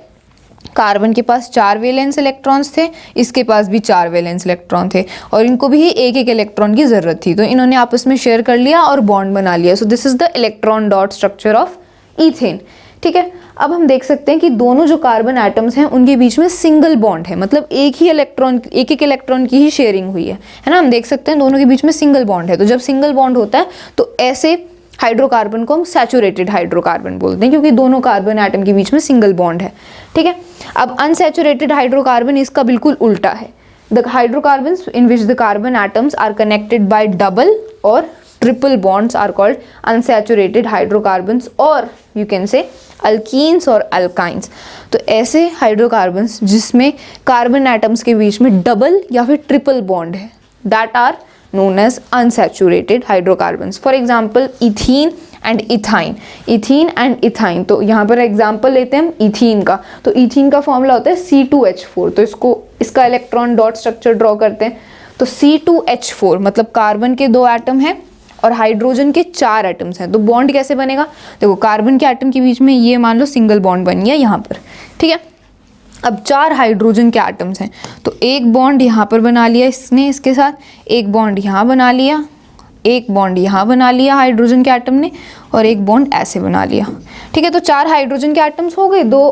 कार्बन के पास 4 वैलेंस इलेक्ट्रॉन्स थे, इसके पास भी 4 वैलेंस इलेक्ट्रॉन थे, और इनको भी एक एक इलेक्ट्रॉन की ज़रूरत थी, तो इन्होंने आपस में शेयर कर लिया और बॉन्ड बना लिया। सो this is the electron dot structure of ethane, ठीक है। अब हम देख सकते हैं कि दोनों जो कार्बन एटम्स हैं उनके बीच में सिंगल बॉन्ड है, मतलब एक एक इलेक्ट्रॉन की ही शेयरिंग हुई है ना। हम देख सकते हैं दोनों के बीच में सिंगल बॉन्ड है, तो जब सिंगल बॉन्ड होता है तो ऐसे हाइड्रोकार्बन को हम सैचुरेटेड हाइड्रोकार्बन बोलते हैं, क्योंकि दोनों कार्बन एटम के बीच में सिंगल बॉन्ड है, ठीक है। अब अनसैचुरेटेड हाइड्रोकार्बन इसका बिल्कुल उल्टा है। The hydrocarbons in which the carbon atoms are connected by double और triple bonds are called unsaturated hydrocarbons, और यू कैन से अल्कीन्स और अल्काइंस। तो ऐसे हाइड्रोकार्बन्स जिसमें कार्बन एटम्स के बीच में डबल या फिर ट्रिपल बॉन्ड है, that are known as unsaturated hydrocarbons. For example, ethene and ethyne. ethene and ethyne, तो यहाँ पर एग्जाम्पल लेते हैं हम ethene का, तो ethene का फॉर्मूला होता है C2H4। तो इसका इलेक्ट्रॉन डॉट स्ट्रक्चर ड्रॉ करते हैं, तो C2H4 मतलब कार्बन के 2 एटम हैं और हाइड्रोजन के 4 एटम्स हैं। तो बॉन्ड कैसे बनेगा, देखो कार्बन के एटम के बीच में ये मान लो सिंगल बॉन्ड बन गया यहाँ पर, ठीक है। अब 4 हाइड्रोजन के एटम्स हैं, तो एक बॉन्ड यहाँ पर बना लिया इसने इसके साथ, एक बॉन्ड यहाँ बना लिया, एक बॉन्ड यहाँ बना लिया हाइड्रोजन के एटम ने, और एक बॉन्ड ऐसे बना लिया, ठीक है। तो 4 हाइड्रोजन के एटम्स हो गए, 2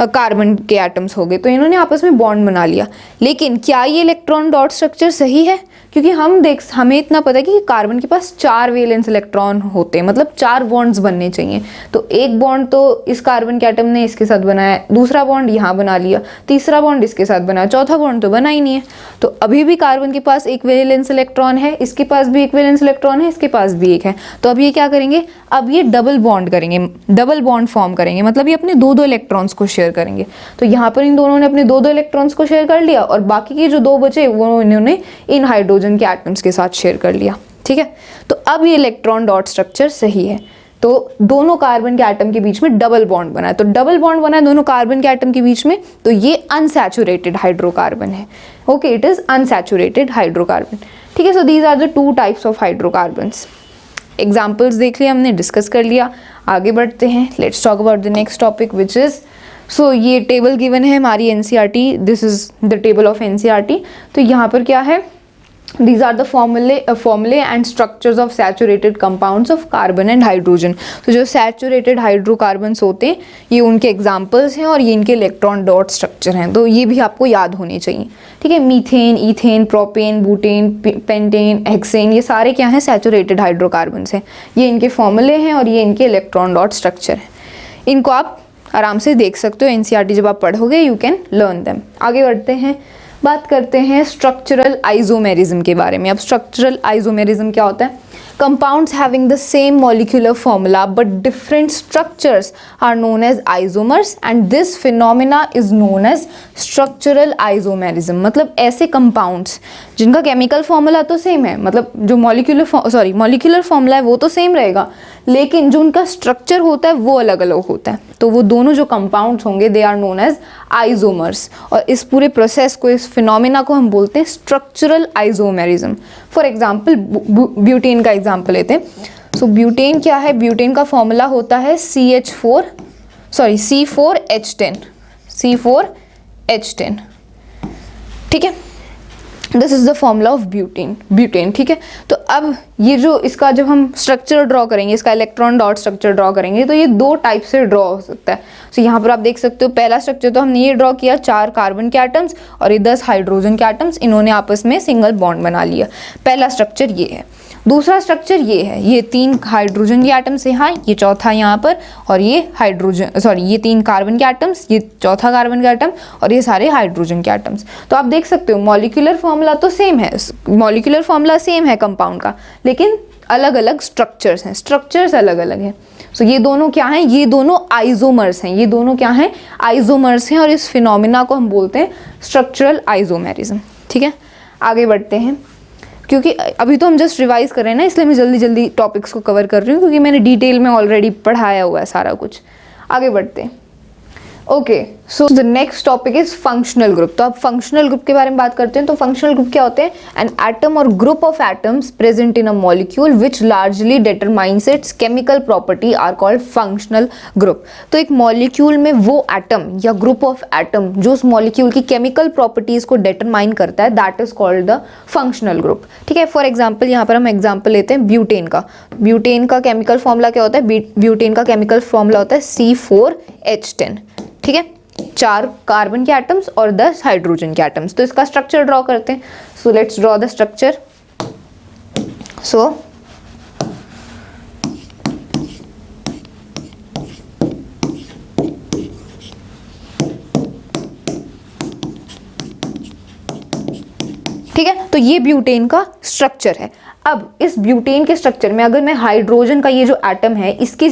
कार्बन के एटम्स हो गए, तो इन्होंने आपस में बॉन्ड बना लिया। लेकिन क्या ये इलेक्ट्रॉन डॉट स्ट्रक्चर सही है, क्योंकि हमें इतना पता है कि कार्बन के पास 4 वैलेंस इलेक्ट्रॉन होते हैं, मतलब 4 बॉन्ड्स बनने चाहिए। तो एक बॉन्ड तो इस कार्बन के एटम ने इसके साथ बनाया, दूसरा बॉन्ड यहाँ बना लिया, तीसरा बॉन्ड इसके साथ बनाया, चौथा बॉन्ड तो बना ही नहीं है। तो अभी भी कार्बन के पास एक वैलेंस इलेक्ट्रॉन है, इसके पास भी एक वैलेंस इलेक्ट्रॉन है, इसके पास भी एक है। तो अब ये क्या करेंगे, अब ये डबल बॉन्ड करेंगे, डबल बॉन्ड फॉर्म करेंगे, मतलब ये अपने 2-2 इलेक्ट्रॉन्स को शेयर करेंगे। तो यहाँ पर इन दोनों ने अपने 2-2 इलेक्ट्रॉन्स को शेयर कर लिया, और बाकी के जो 2 बचे वो इन्होंने इन हाइड्रोजन के एटम्स के साथ शेयर कर लिया, ठीक है। तो अब ये इलेक्ट्रॉन डॉट स्ट्रक्चर सही है, तो दोनों कार्बन के एटम के बीच में डबल बॉन्ड बना है, तो डबल बॉन्ड बना है दोनों कार्बन के एटम के बीच में, तो ये अनसैचुरेटेड हाइड्रोकार्बन है। Okay, it is unsaturated hydrocarbon, ठीक है। So these are the 2 types of hydrocarbons. Examples देख लिया हमने, डिस्कस कर लिया, आगे बढ़ते हैं। Let's talk about the next topic which is, so ये टेबल गिवन है हमारी NCERT, this is the table of NCERT. तो यहाँ पर क्या है, these are the formulae and structures of saturated compounds of carbon and hydrogen। तो जो saturated hydrocarbons होते हैं ये उनके examples हैं और ये इनके इलेक्ट्रॉन डॉट स्ट्रक्चर हैं, तो ये भी आपको याद होने चाहिए, ठीक है। Methane, ethane, propane, butane, pentane, hexane, ये सारे क्या हैं, सैचुरेटेड हाइड्रोकार्बन्स हैं। ये इनके फॉर्मूले हैं और ये इनके इलेक्ट्रॉन डॉट स्ट्रक्चर हैं। इनको आप आराम से देख सकते हो, एनसीईआरटी जब आप पढ़ोगे यू कैन लर्न देम। आगे बढ़ते हैं, बात करते हैं स्ट्रक्चरल आइसोमेरिज्म के बारे में। अब स्ट्रक्चरल आइसोमेरिज्म क्या होता है, compounds having the same molecular formula but different structures are known as isomers and this phenomena is known as structural isomerism. मतलब ऐसे कंपाउंड्स जिनका केमिकल फॉर्मूला तो सेम है, मतलब जो मॉलिक्यूलर फॉर्मूला है वो तो सेम रहेगा, लेकिन जो उनका स्ट्रक्चर होता है वो अलग अलग होता है, तो वो दोनों जो कंपाउंड्स होंगे they are known as isomers. और इस पूरे प्रोसेस को, इस फिनोमिना को हम बोलते हैं structural isomerism. For example butane का एग्जाम्पल लेते हैं। सो ब्यूटेन क्या है, ब्यूटेन का फॉर्मूला होता है CH4 सॉरी C4H10, C4H10, ठीक है। This is the formula of butane, ठीक है। तो अब ये जो इसका जब हम स्ट्रक्चर ड्रॉ करेंगे, इसका इलेक्ट्रॉन डॉट स्ट्रक्चर ड्रॉ करेंगे, तो ये दो टाइप से ड्रॉ हो सकता है। सो यहाँ पर आप देख सकते हो पहला स्ट्रक्चर तो हमने ये ड्रॉ किया, 4 कार्बन के एटम्स और ये 10 हाइड्रोजन के एटम्स, इन्होंने आपस में सिंगल बॉन्ड बना लिया। पहला स्ट्रक्चर ये है। दूसरा स्ट्रक्चर ये है, ये 3 हाइड्रोजन के एटम्स यहाँ, ये चौथा यहाँ पर, और ये ये 3 कार्बन के एटम्स, ये चौथा कार्बन का एटम, और ये सारे हाइड्रोजन के एटम्स। तो आप देख सकते हो मॉलिक्यूलर फॉर्मूला तो सेम है, मॉलिक्यूलर फॉर्मूला सेम है कंपाउंड का, लेकिन अलग अलग स्ट्रक्चर्स हैं, स्ट्रक्चर्स अलग अलग हैं। सो ये दोनों क्या हैं? ये दोनों आइसोमर्स हैं, ये दोनों क्या हैं? आइसोमर्स हैं, और इस फिनोमिना को हम बोलते हैं स्ट्रक्चरल आइसोमेरिज्म, ठीक है। आगे बढ़ते हैं, क्योंकि अभी तो हम जस्ट रिवाइज कर रहे हैं ना, इसलिए मैं जल्दी जल्दी टॉपिक्स को कवर कर रही हूँ, क्योंकि मैंने डिटेल में ऑलरेडी पढ़ाया हुआ है सारा कुछ। आगे बढ़ते हैं। Okay, so the next topic is functional group. तो अब फंक्शनल ग्रुप के बारे में बात करते हैं। तो फंक्शनल ग्रुप क्या होते हैं? एन एटम और group of atoms present in a molecule which largely determines its chemical property are called functional group. तो एक मॉलिक्यूल में वो एटम या ग्रुप ऑफ एटम जो उस मॉलिक्यूल की केमिकल प्रॉपर्टीज को डिटरमाइन करता है, that is called the functional group, ठीक है। फॉर एग्जाम्पल यहाँ पर हम एग्जाम्पल लेते हैं ब्यूटेन का। ब्यूटेन का केमिकल फॉर्मूला क्या होता है? ब्यूटेन का केमिकल फॉर्मूला होता है C4H10, ठीक है। 4 कार्बन के एटम्स और 10 हाइड्रोजन के एटम्स। तो इसका स्ट्रक्चर ड्रॉ करते हैं। So let's draw the structure. So ठीक है, तो ये ब्यूटेन का स्ट्रक्चर है। अब इस ब्यूटेन के स्ट्रक्चर में अगर मैं हाइड्रोजन का ये जो एटम है, इसकी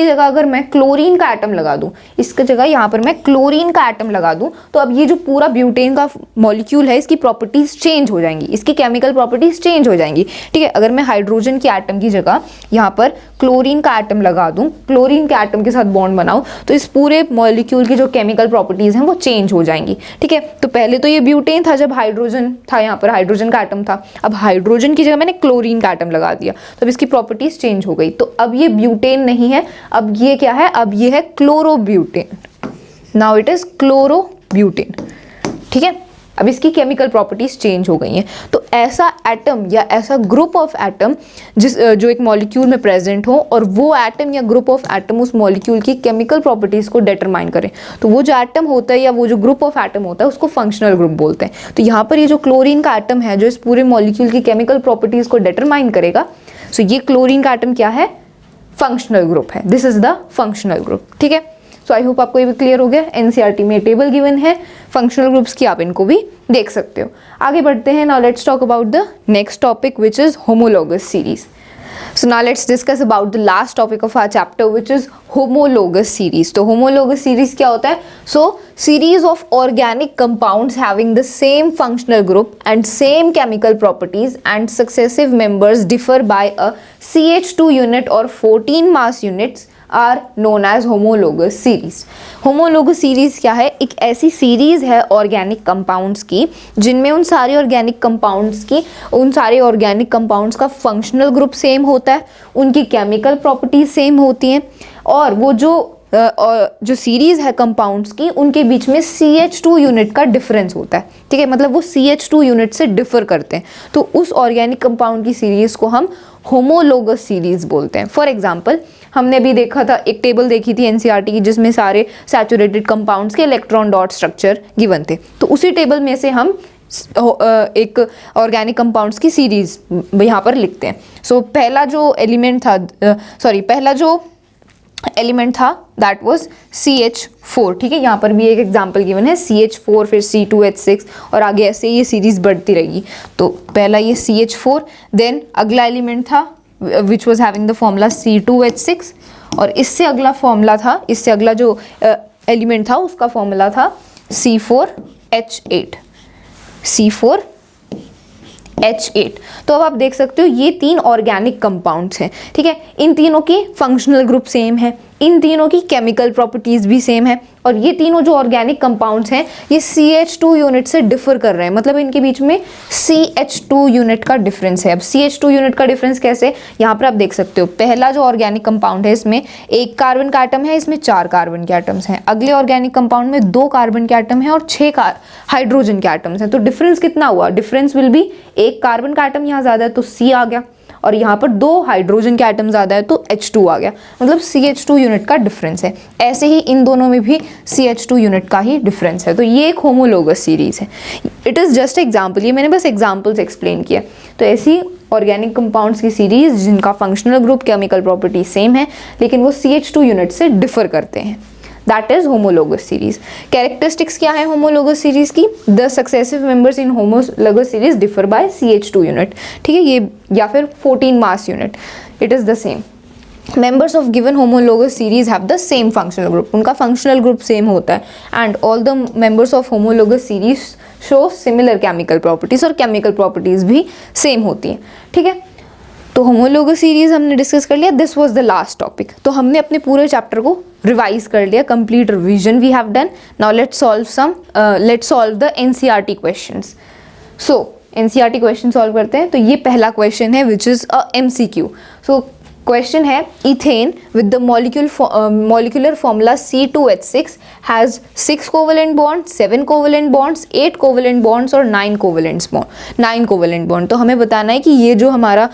जगह अगर मैं क्लोरीन का एटम लगा दूं, इसकी जगह यहाँ पर मैं क्लोरीन का एटम लगा दूं, तो अब ये जो पूरा ब्यूटेन का मॉलिक्यूल है, इसकी प्रॉपर्टीज चेंज हो जाएंगी, इसकी केमिकल प्रॉपर्टीज चेंज हो जाएंगी, ठीक है। अगर मैं हाइड्रोजन के एटम की जगह यहाँ पर क्लोरीन का एटम लगा दूं, क्लोरीन के एटम के साथ बॉन्ड बनाऊं, तो इस पूरे मॉलिक्यूल की जो केमिकल प्रॉपर्टीज हैं वो चेंज हो जाएंगी, ठीक है। तो पहले तो ये ब्यूटेन था जब हाइड्रोजन था, यहाँ पर हाइड्रोजन का एटम था। अब हाइड्रोजन की जगह मैंने क्लोरीन का एटम लगा दिया, तो अब इसकी प्रॉपर्टीज चेंज हो गई। तो अब ये ब्यूटेन नहीं है, अब ये क्या है? अब ये है chlorobutane. Now it is chlorobutane, ठीक है। अब इसकी केमिकल प्रॉपर्टीज चेंज हो गई हैं। तो ऐसा एटम या ऐसा ग्रुप ऑफ एटम जो एक मॉलिक्यूल में प्रेजेंट हो, और वो एटम या ग्रुप ऑफ एटम उस मॉलिक्यूल की केमिकल प्रॉपर्टीज को डिटरमाइन करे, तो वो जो एटम होता है या वो जो ग्रुप ऑफ एटम होता है उसको फंक्शनल ग्रुप बोलते हैं। तो यहाँ पर ये जो क्लोरीन का एटम है जो इस पूरे मॉलिक्यूल की केमिकल प्रॉपर्टीज को डिटरमाइन करेगा, सो ये क्लोरीन का एटम क्या है? फंक्शनल ग्रुप है। This is the functional group, ठीक है। सो आई होप आपको ये भी क्लियर हो गया। एनसीईआरटी में टेबल गिवन है फंक्शनल ग्रुप्स की, आप इनको भी देख सकते हो। आगे बढ़ते हैं। Now let's talk about the next topic which is homologous series. So now let's discuss about the last topic of our chapter, which is homologous series. तो homologous series क्या होता है? So series of organic compounds having the same functional group and same chemical properties and successive members differ by a CH2 unit or 14 mass units are known as homologous series. Homologous series क्या है? एक ऐसी series है organic compounds की जिनमें उन सारे organic compounds का फंक्शनल ग्रुप सेम होता है, उनकी केमिकल प्रॉपर्टीज सेम होती हैं, और वो जो सीरीज है कंपाउंड्स की उनके बीच में CH2 यूनिट का डिफरेंस होता है, ठीक है। मतलब वो CH2 यूनिट से डिफर करते हैं, तो उस ऑर्गेनिक कंपाउंड की सीरीज को हम होमोलोगस सीरीज बोलते हैं। फॉर एग्जाम्पल हमने भी देखा था, एक टेबल देखी थी एनसीईआरटी की जिसमें सारे सैचुरेटेड कंपाउंड्स के इलेक्ट्रॉन डॉट स्ट्रक्चर गिवन थे। तो उसी टेबल में से हम एक ऑर्गेनिक कंपाउंड्स की सीरीज यहाँ पर लिखते हैं। सो पहला जो एलिमेंट था दैट वाज CH4, ठीक है। यहाँ पर भी एक एग्जांपल गिवन है CH4, फिर C2H6, और आगे ऐसे ये सीरीज बढ़ती रहेगी। तो पहला ये CH4, देन अगला एलिमेंट था which was having the formula C2H6, और इससे अगला जो एलिमेंट था उसका फॉर्मूला था C4H8। तो अब आप देख सकते हो ये 3 ऑर्गेनिक कंपाउंड्स हैं, ठीक है। इन तीनों की फंक्शनल ग्रुप सेम है, इन तीनों की केमिकल प्रॉपर्टीज़ भी सेम है, और ये तीनों जो ऑर्गेनिक कंपाउंड्स हैं ये CH2 यूनिट से डिफर कर रहे हैं, मतलब इनके बीच में CH2 यूनिट का डिफरेंस है। अब CH2 यूनिट का डिफरेंस कैसे, यहाँ पर आप देख सकते हो, पहला जो ऑर्गेनिक कंपाउंड है इसमें 1 कार्बन का एटम है, इसमें 4 कार्बन के एटम्स हैं। अगले ऑर्गेनिक कंपाउंड में 2 कार्बन के एटम है और 6 हाइड्रोजन के एटम्स हैं। तो डिफरेंस कितना हुआ, डिफरेंस विल बी 1 कार्बन का एटम यहाँ ज़्यादा है तो C आ गया, और यहाँ पर 2 हाइड्रोजन के एटम ज़्यादा है तो H2 आ गया, मतलब CH2 यूनिट का डिफरेंस है। ऐसे ही इन दोनों में भी CH2 यूनिट का ही डिफरेंस है, तो ये एक होमोलोगस सीरीज है। इट इज़ जस्ट एग्जाम्पल, ये मैंने बस एग्जाम्पल्स एक्सप्लेन किया। तो ऐसी ऑर्गेनिक कंपाउंड्स की सीरीज जिनका functional group chemical property same है लेकिन वो CH2 यूनिट से डिफर करते हैं, that is homologous series. Characteristics क्या है होमोलोगस सीरीज की, the successive members in homologous series differ by CH2 unit, ठीक है, ये या फिर 14 mass unit, it is the same. Members of given homologous series have the same functional group, उनका functional group same होता है, and all the members of homologous series show similar chemical properties, और chemical properties भी same होती हैं, ठीक है। तो होमोलोगस सीरीज हमने डिस्कस कर लिया, this was the last topic. तो हमने अपने पूरे चैप्टर को रिवाइज कर लिया, complete revision we have done. Now let's solve the NCERT questions. So NCERT question solve करते हैं। तो ये पहला क्वेश्चन है which is a MCQ। So question है, ethane with the molecular formula C2H6 has 6 covalent bond, 7 covalent bonds, 8 covalent bonds और 9 covalent bond. तो हमें बताना है कि ये जो हमारा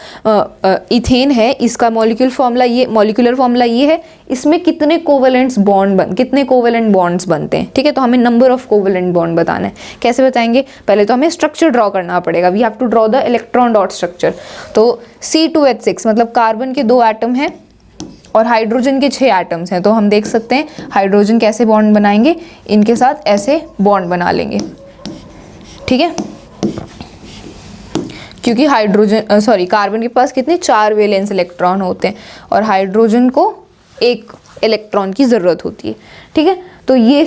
इथेन है इसका मॉलिक्यूलर फॉर्मूला ये है, इसमें कितने कोवेलेंट बॉन्ड्स बनते हैं, ठीक है। तो हमें नंबर ऑफ कोवेलेंट बॉन्ड बताना है। कैसे बताएंगे, पहले तो हमें स्ट्रक्चर ड्रॉ करना पड़ेगा, we have to draw the electron dot structure. तो C2H6 मतलब कार्बन के 2 एटम हैं और हाइड्रोजन के 6 एटम्स हैं। तो हम देख सकते हैं हाइड्रोजन कैसे बॉन्ड बनाएंगे, इनके साथ ऐसे बॉन्ड बना लेंगे, ठीक है, क्योंकि कार्बन के पास कितने 4 वैलेंस इलेक्ट्रॉन होते हैं और हाइड्रोजन को 1 इलेक्ट्रॉन की ज़रूरत होती है, ठीक है। तो ये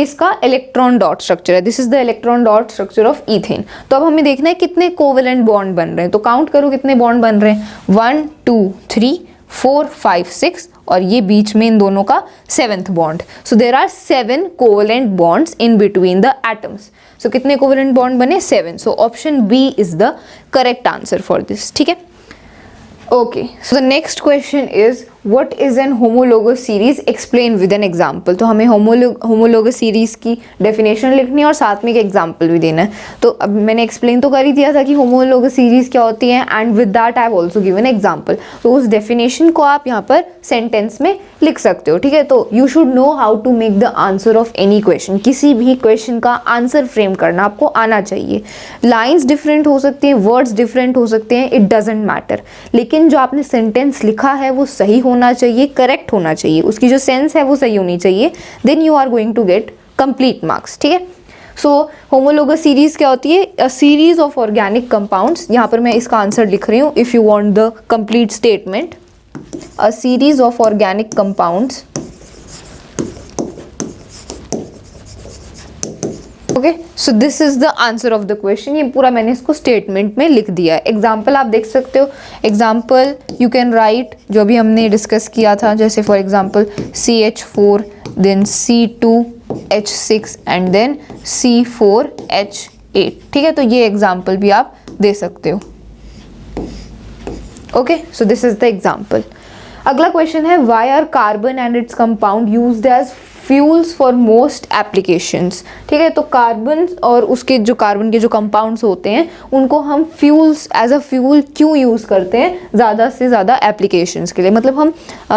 इसका इलेक्ट्रॉन डॉट स्ट्रक्चर है, this is the electron dot structure of ethane. तो अब हमें देखना है कितने कोवेलेंट बॉन्ड बन रहे हैं। तो काउंट करो कितने बॉन्ड बन रहे हैं, 1 2 3 4 5 6 और ये बीच में इन दोनों का 7th bond. So there are 7 covalent bonds in between the atoms. So कितने कोवेलेंट बॉन्ड बने, 7। So option B is the correct answer for this, ठीक है। Okay, so the next question is what is an homologous series, explain with an example. तो हमें homologous series की definition लिखनी है और साथ में एक एग्जाम्पल भी देना है। तो अब मैंने एक्सप्लेन तो कर ही दिया था कि होमोलोगस सीरीज क्या होती है, and with that I have also given example. तो उस डेफिनेशन को आप यहाँ पर सेंटेंस में लिख सकते हो, ठीक है। तो you should know how to make the answer of any question, किसी भी क्वेश्चन का आंसर फ्रेम करना आपको आना चाहिए। लाइन्स डिफरेंट हो सकती हैं, वर्ड्स डिफरेंट हो सकते हैं, इट डजेंट मैटर, लेकिन जो आपने सेंटेंस लिखा है वो सही होना चाहिए, करेक्ट होना चाहिए, उसकी जो सेंस है वो सही होनी चाहिए, then you are going to get complete marks, ठीक है। सो होमोलोगस सीरीज क्या होती है, a series of organic compounds. यहाँ पर मैं इसका आंसर लिख रही हूँ, if you want the complete statement, a series of organic compounds, okay. So this is the answer of the question. ये पूरा मैंने इसको स्टेटमेंट में लिख दिया है। एग्जाम्पल आप देख सकते हो, एग्जाम्पल यू कैन राइट जो भी हमने डिस्कस किया था, जैसे for example CH4 then C2H6 and then C4H8, ठीक है। तो ये एग्जाम्पल भी आप दे सकते हो, okay. So this is the example. अगला क्वेश्चन है, why are carbon and its compound used as fuels for most applications, ठीक है। तो कार्बन और उसके जो कार्बन के जो कंपाउंड्स होते हैं उनको हम फ्यूल्स एज अ फ्यूल क्यों यूज़ करते हैं, ज़्यादा से ज़्यादा एप्लीकेशंस के लिए, मतलब हम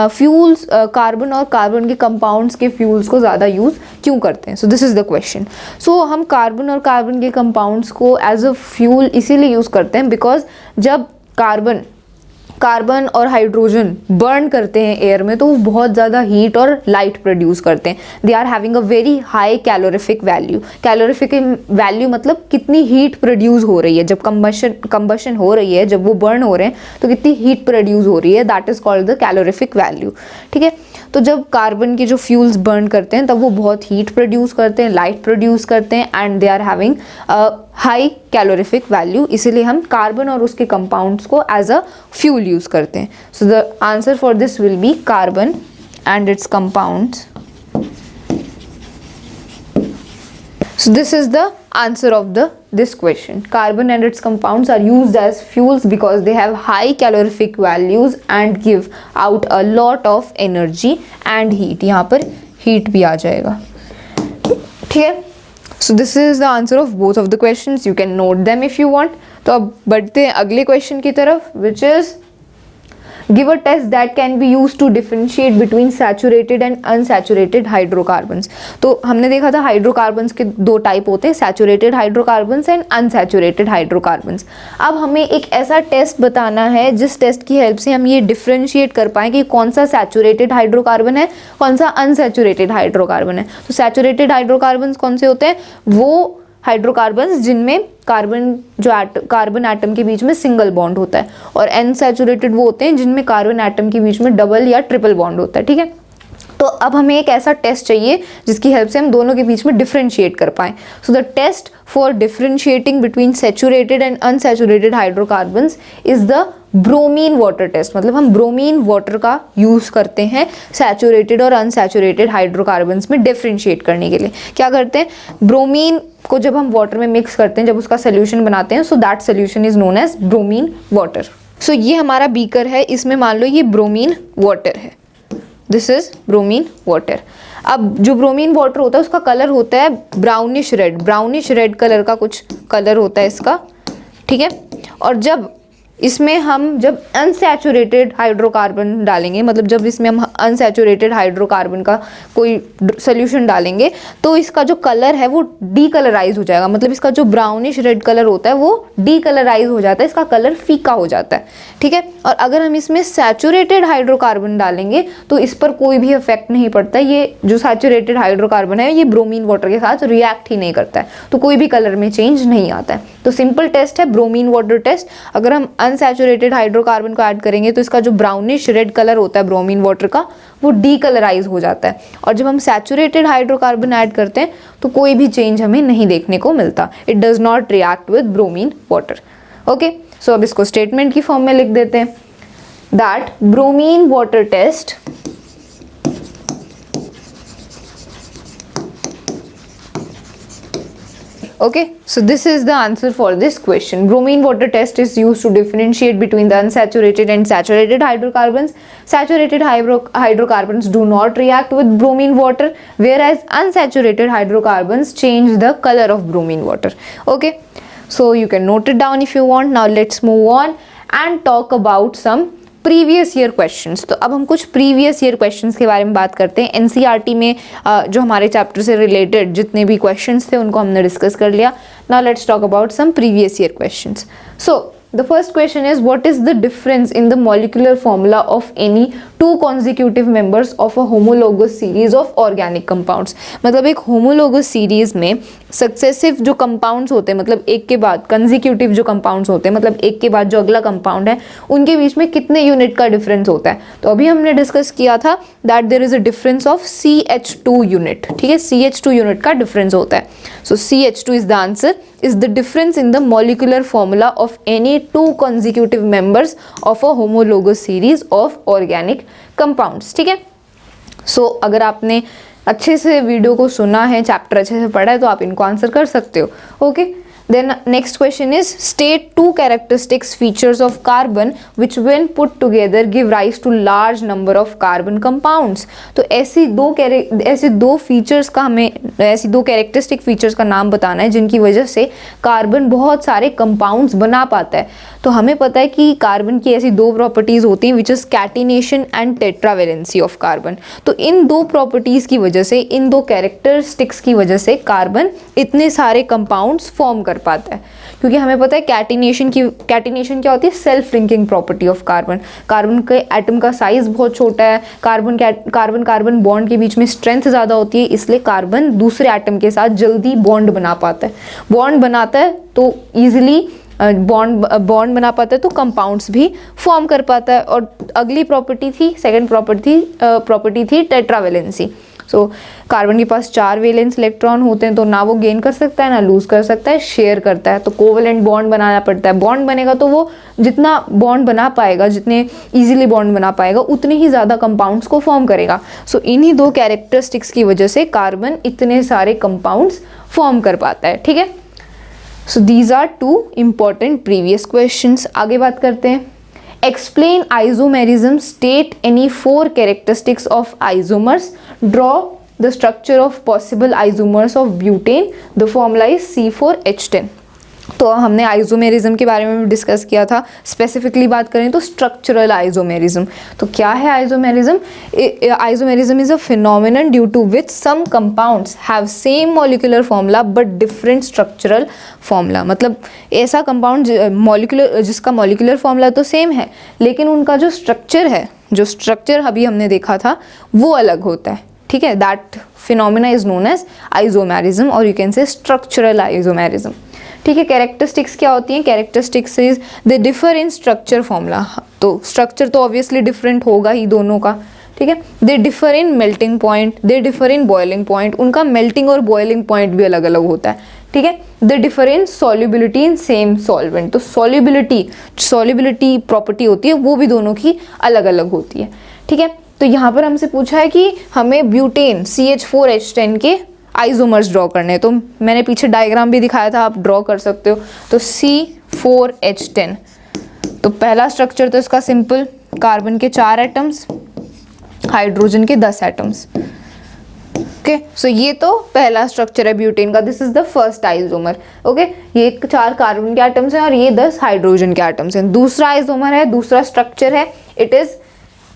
फ्यूल्स कार्बन और कार्बन के कंपाउंड्स के फ्यूल्स को ज़्यादा यूज़ क्यों करते हैं। So this is the question. So हम कार्बन और कार्बन के कंपाउंड्स को एज अ फ्यूल इसीलिए यूज़ करते हैं बिकॉज जब कार्बन और हाइड्रोजन बर्न करते हैं एयर में तो वो बहुत ज़्यादा हीट और लाइट प्रोड्यूस करते हैं। They are having a very high calorific value. Calorific value मतलब कितनी हीट प्रोड्यूस हो रही है, जब कंबशन हो रही है, जब वो बर्न हो रहे हैं तो कितनी हीट प्रोड्यूस हो रही है, that is called the calorific value, ठीक है। तो जब कार्बन के जो फ्यूल्स बर्न करते हैं तब वो बहुत हीट प्रोड्यूस करते हैं, लाइट प्रोड्यूस करते हैं, and they are having high calorific value, इसीलिए हम कार्बन और उसके कंपाउंड्स को एज अ फ्यूल यूज़ करते हैं। So the answer for this will be carbon and its compounds. So this is the answer of this question. Carbon and its compounds are used as fuels because they have high calorific values and give out a lot of energy and heat. यहाँ पर heat भी आ जाएगा, ठीक है. So this is the answer of both of the questions. You can note them if you want. तो अब बढ़ते हैं अगले क्वेश्चन की तरफ, which is give a test that can be used to differentiate between saturated and unsaturated hydrocarbons. तो हमने देखा था हाइड्रोकार्बन्स के दो टाइप होते हैं, saturated hydrocarbons and unsaturated hydrocarbons. अब हमें एक ऐसा टेस्ट बताना है जिस टेस्ट की हेल्प से हम ये डिफरेंशिएट कर पाएँ कि कौन सा सैचुरेटेड हाइड्रोकार्बन है, कौन सा अनसैचुरेटेड हाइड्रोकार्बन है. तो सैचुरेटेड हाइड्रोकार्बन्स कौन से होते हैं? वो हाइड्रोकार्बन्स जिनमें कार्बन एटम के बीच में सिंगल बॉन्ड होता है, और अनसैचुरेटेड वो होते हैं जिनमें कार्बन एटम के बीच में डबल या ट्रिपल बॉन्ड होता है, ठीक है. तो अब हमें एक ऐसा टेस्ट चाहिए जिसकी हेल्प से हम दोनों के बीच में डिफरेंशिएट कर पाएँ. So the test for differentiating between saturated and unsaturated hydrocarbons is the bromine water test. मतलब हम ब्रोमीन वाटर का यूज़ करते हैं सैचुरेटेड और अनसैचुरेटेड हाइड्रोकार्बन्स में डिफरेंशिएट करने के लिए. क्या करते हैं? ब्रोमीन को जब हम वाटर में मिक्स करते हैं, जब उसका सोल्यूशन बनाते हैं, so that solution is known as bromine water. So ये हमारा बीकर है, इसमें मान लो ये ब्रोमीन वाटर है. This is bromine water. अब जो ब्रोमीन वाटर होता है उसका कलर होता है ब्राउनिश रेड कलर का कुछ कलर होता है इसका, ठीक है. और जब अनसैचुरेटेड हाइड्रोकार्बन डालेंगे, मतलब जब इसमें हम अनसैचुरेटेड हाइड्रोकार्बन का कोई सोल्यूशन डालेंगे, तो इसका जो कलर है वो डीकलराइज हो जाएगा. मतलब इसका जो ब्राउनिश रेड कलर होता है वो डीकलराइज हो जाता है, इसका कलर फीका हो जाता है, ठीक है. और अगर हम इसमें सैचुरेटेड हाइड्रोकार्बन डालेंगे तो इस पर कोई भी इफेक्ट नहीं पड़ता. ये जो सैचुरेटेड हाइड्रोकार्बन है ये ब्रोमीन वाटर के साथ रिएक्ट ही नहीं करता है, तो कोई भी कलर में चेंज नहीं आता है. तो सिंपल टेस्ट है ब्रोमीन वाटर टेस्ट. अगर हम अनसैचुरेटेड हाइड्रोकार्बन को ऐड करेंगे तो इसका जो ब्राउनिश रेड कलर होता है ब्रोमीन वाटर का वो डीकलराइज हो जाता है. और जब हम सैचुरेटेड हाइड्रोकार्बन ऐड करते हैं तो कोई भी चेंज हमें नहीं देखने को मिलता. It does not react with bromine water. Okay, so अब इसको स्टेटमेंट की फॉर्म में लिख देते हैं. That bromine water test Okay, so this is the answer for this question. Bromine water test is used to differentiate between the unsaturated and saturated hydrocarbons. Saturated hydrocarbons do not react with bromine water, whereas unsaturated hydrocarbons change the color of bromine water. Okay, so you can note it down if you want. Now let's move on and talk about some previous year questions. तो अब हम कुछ previous year questions के बारे में बात करते हैं. एनसीईआरटी में जो हमारे चैप्टर से रिलेटेड जितने भी क्वेश्चंस थे उनको हमने डिस्कस कर लिया. Now let's talk about some previous year questions. So the first question is, what is the difference in the molecular formula of any two consecutive members of a homologous series of organic compounds? मतलब एक homologous series में successive जो compounds होते हैं, मतलब एक के बाद कंजिक्यूटिव जो कंपाउंड्स होते हैं, मतलब एक के बाद जो अगला कंपाउंड है उनके बीच में कितने यूनिट का डिफरेंस होता है. तो अभी हमने डिस्कस किया था that there is a difference of CH2 unit. ठीक है, CH2 यूनिट का डिफरेंस होता है. So CH2 is the answer, is the difference in the molecular formula of any two consecutive members of a homologous series of organic compounds. ठीक है, सो अगर आपने अच्छे से वीडियो को सुना है, चैप्टर अच्छे से पढ़ा है, तो आप इनको आंसर कर सकते हो. Okay, then next question is, state two characteristics features of carbon which when put together give rise to large number of carbon compounds. तो ऐसी दो फीचर्स का हमें, ऐसी दो कैरेक्टरिस्टिक फीचर्स का नाम बताना है जिनकी वजह से कार्बन बहुत सारे कंपाउंड्स बना पाता है. तो हमें पता है कि कार्बन की ऐसी दो प्रॉपर्टीज होती हैं which is catenation and tetravalency of carbon. तो इन दो प्रॉपर्टीज की वजह से, इन दो कैरेक्टरिस्टिक्स की वजह से कार्बन इतने सारे कंपाउंड्स फॉर्म कर पाता है. क्योंकि हमें पता है कैटिनेशन क्या होती है, self linking property of carbon. Carbon के एटम का साइज बहुत छोटा है, कार्बन बॉन्ड के बीच में स्ट्रेंथ ज़्यादा होती है, इसलिए कार्बन दूसरे एटम के साथ जल्दी बॉन्ड बना पाता है. बॉन्ड बनाता है तो ईजिली बॉन्ड बना पाता है, तो कंपाउंड्स भी फॉर्म कर पाता है. और अगली प्रॉपर्टी थी, सेकेंड प्रॉपर्टी थी टेट्रावेलेंसी. सो कार्बन के पास 4 वैलेंस इलेक्ट्रॉन होते हैं, तो ना वो गेन कर सकता है ना लूज कर सकता है, शेयर करता है, तो कोवेलेंट बॉन्ड बनाना पड़ता है। बॉन्ड बनेगा तो वो जितना बॉन्ड बना पाएगा, जितने इजीली बॉन्ड बना पाएगा, उतने ही ज़्यादा कंपाउंड्स को फॉर्म करेगा। सो इन्हीं 2 कैरेक्टरिस्टिक्स की वजह से कार्बन इतने सारे कंपाउंड्स फॉर्म कर पाता है, ठीक है। So these are 2 important previous questions. आगे बात करते हैं। Explain isomerism, state any 4 characteristics of isomers, draw the structure of possible isomers of butane, the formula is C4H10। तो हमने आइसोमेरिज्म के बारे में भी डिस्कस किया था। स्पेसिफिकली बात करें तो स्ट्रक्चरल आइसोमेरिज्म। तो क्या है isomerism? Isomerism is a phenomenon due to which some compounds have same molecular formula but different structural formula. मतलब ऐसा कंपाउंड मॉलिक्यूलर जिसका मॉलिक्यूलर फॉर्मूला तो सेम है, लेकिन उनका जो स्ट्रक्चर है, जो स्ट्रक्चर अभी हमने देखा था, वो अलग होता है, ठीक है। That phenomena is known as isomerism, और you can say structural isomerism, ठीक है। कैरेक्टरिस्टिक्स क्या होती हैं? Characteristics is they differ in structure formula. तो स्ट्रक्चर तो ऑब्वियसली डिफरेंट होगा ही दोनों का, ठीक है। They differ in melting point, they differ in boiling point, उनका मेल्टिंग और बॉइलिंग पॉइंट भी अलग अलग होता है, ठीक है। They differ in solubility in same solvent. तो सॉल्युबिलिटी प्रॉपर्टी होती है वो भी दोनों की अलग अलग होती है, ठीक है। तो यहाँ पर हमसे पूछा है कि हमें ब्यूटेन CH4H10 के आइसोमर्स ड्रॉ करने हैं। तो मैंने पीछे डायग्राम भी दिखाया था, आप ड्रॉ कर सकते हो। तो C4H10, तो पहला स्ट्रक्चर तो इसका सिंपल, कार्बन के 4 एटम्स, हाइड्रोजन के 10 एटम्स, ओके। सो ये तो पहला स्ट्रक्चर है ब्यूटेन का, this is the first isomer, okay. ये 4 कार्बन के एटम्स हैं और ये 10 हाइड्रोजन के एटम्स हैं। दूसरा आइसोमर है, दूसरा स्ट्रक्चर है, इट इज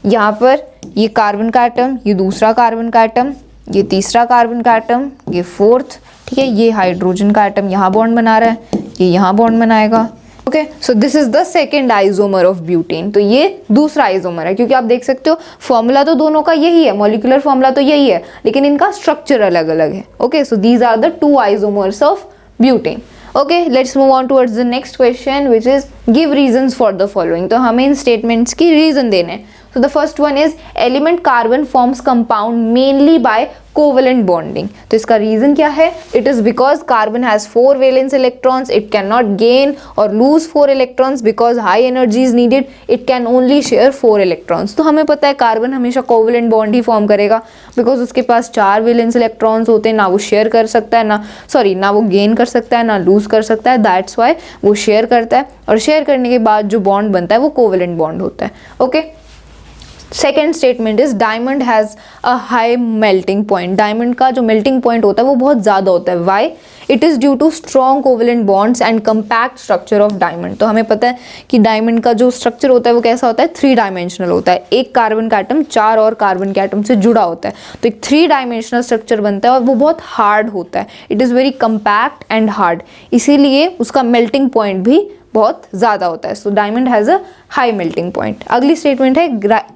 यहाँ पर ये कार्बन का एटम, ये दूसरा कार्बन का एटम, ये तीसरा कार्बन का एटम, ये 4th, ठीक है। ये हाइड्रोजन का एटम यहाँ बॉन्ड बना रहा है, ये यहाँ बॉन्ड बनाएगा, okay. So this is the second isomer of butane. तो ये दूसरा आइसोमर है, क्योंकि आप देख सकते हो फॉर्मूला तो दोनों का यही है, मॉलिक्यूलर फॉर्मूला तो यही है, लेकिन इनका स्ट्रक्चर अलग अलग है, okay. So these are the 2 isomers of butane, okay. Let's move on towards the next question which is give reasons for the following. तो हमें इन स्टेटमेंट्स की रीजन देने हैं। So the first one is element carbon forms compound mainly by covalent bonding। तो इसका reason क्या है? It is because carbon has 4 valence electrons, it cannot gain or lose 4 electrons because high energy is needed, it can only share 4 electrons। तो हमें पता है carbon हमेशा covalent bond ही form करेगा, बिकॉज उसके पास 4 वैलेंस इलेक्ट्रॉन्स होते हैं, ना वो शेयर कर सकता है, ना वो गेन कर सकता है, ना लूज कर सकता है। दैट्स वाई वो शेयर करता है, और शेयर करने के बाद जो बॉन्ड बनता है वो कोवेलेंट बॉन्ड होता है, okay. Second statement is diamond has a high melting point. Diamond का जो मेल्टिंग पॉइंट होता है वो बहुत ज़्यादा होता है। Why? It is due to strong covalent bonds and compact structure of diamond. तो हमें पता है कि डायमंड का जो स्ट्रक्चर होता है वो कैसा होता है? 3 डायमेंशनल होता है। एक कार्बन का एटम 4 और कार्बन के एटम से जुड़ा होता है, तो एक 3 डायमेंशनल स्ट्रक्चर बनता है, और वो बहुत हार्ड होता है। It is very compact and hard, इसीलिए उसका मेल्टिंग पॉइंट भी बहुत ज़्यादा होता है। So diamond has a high melting point. अगली स्टेटमेंट है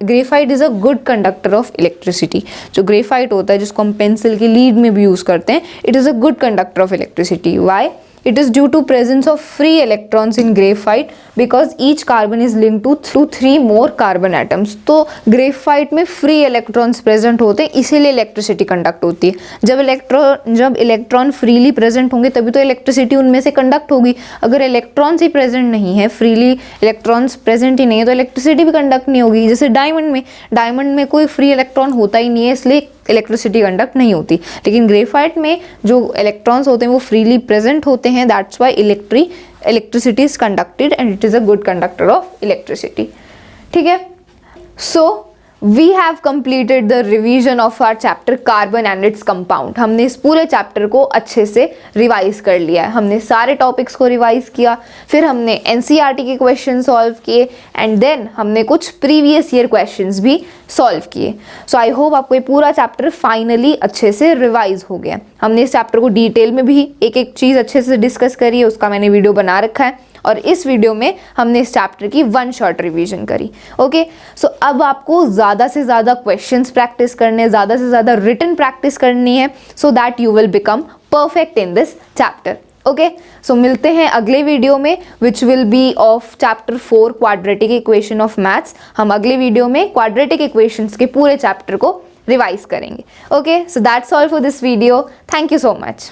graphite is a good conductor of electricity. जो ग्रेफाइट होता है, जिसको हम पेंसिल की लीड में भी यूज़ करते हैं, it is a good conductor of electricity. Why? It is due to presence of free electrons in graphite because each carbon is linked to 3 more carbon atoms। तो ग्रेफाइट में free electrons present होते हैं, इसीलिए electricity conduct होती है। जब electron freely present होंगे तभी तो इलेक्ट्रिसिटी उनमें से कंडक्ट होगी। अगर इलेक्ट्रॉन्स ही प्रेजेंट नहीं है, फ्रीली इलेक्ट्रॉन्स प्रेजेंट ही नहीं है, तो इलेक्ट्रिसिटी भी कंडक्ट नहीं होगी। जैसे डायमंड में कोई फ्री इलेक्ट्रॉन होता ही नहीं है, इसलिए इलेक्ट्रिसिटी कंडक्ट नहीं होती। लेकिन ग्रेफाइट में जो इलेक्ट्रॉन्स होते हैं वो फ्रीली प्रेजेंट होते हैं, that's why electricity is conducted and it is a good conductor of electricity. ठीक है, so we have completed the revision of our chapter carbon and its compound. हमने इस पूरे चैप्टर को अच्छे से रिवाइज कर लिया है। हमने सारे टॉपिक्स को रिवाइज किया, फिर हमने एनसीईआरटी के क्वेश्चन सॉल्व किए, एंड देन हमने कुछ प्रीवियस ईयर क्वेश्चंस भी सॉल्व किए। सो आई होप आपको ये पूरा चैप्टर फाइनली अच्छे से रिवाइज हो गया। हमने इस चैप्टर को डिटेल में भी एक एक चीज़ अच्छे से डिस्कस करी है, उसका मैंने वीडियो बना रखा है, और इस वीडियो में हमने इस चैप्टर की 1 शॉर्ट रिवीजन करी। ओके, सो अब आपको ज़्यादा से ज़्यादा क्वेश्चंस प्रैक्टिस करने, ज़्यादा से ज़्यादा रिटन प्रैक्टिस करनी है, so that you will become perfect in this chapter. Okay, so मिलते हैं अगले वीडियो में, which will be of chapter 4 quadratic equation of maths. हम अगले वीडियो में क्वाड्रेटिक इक्वेशंस के पूरे चैप्टर को रिवाइज करेंगे. Okay, so that's all for this video. Thank you so much.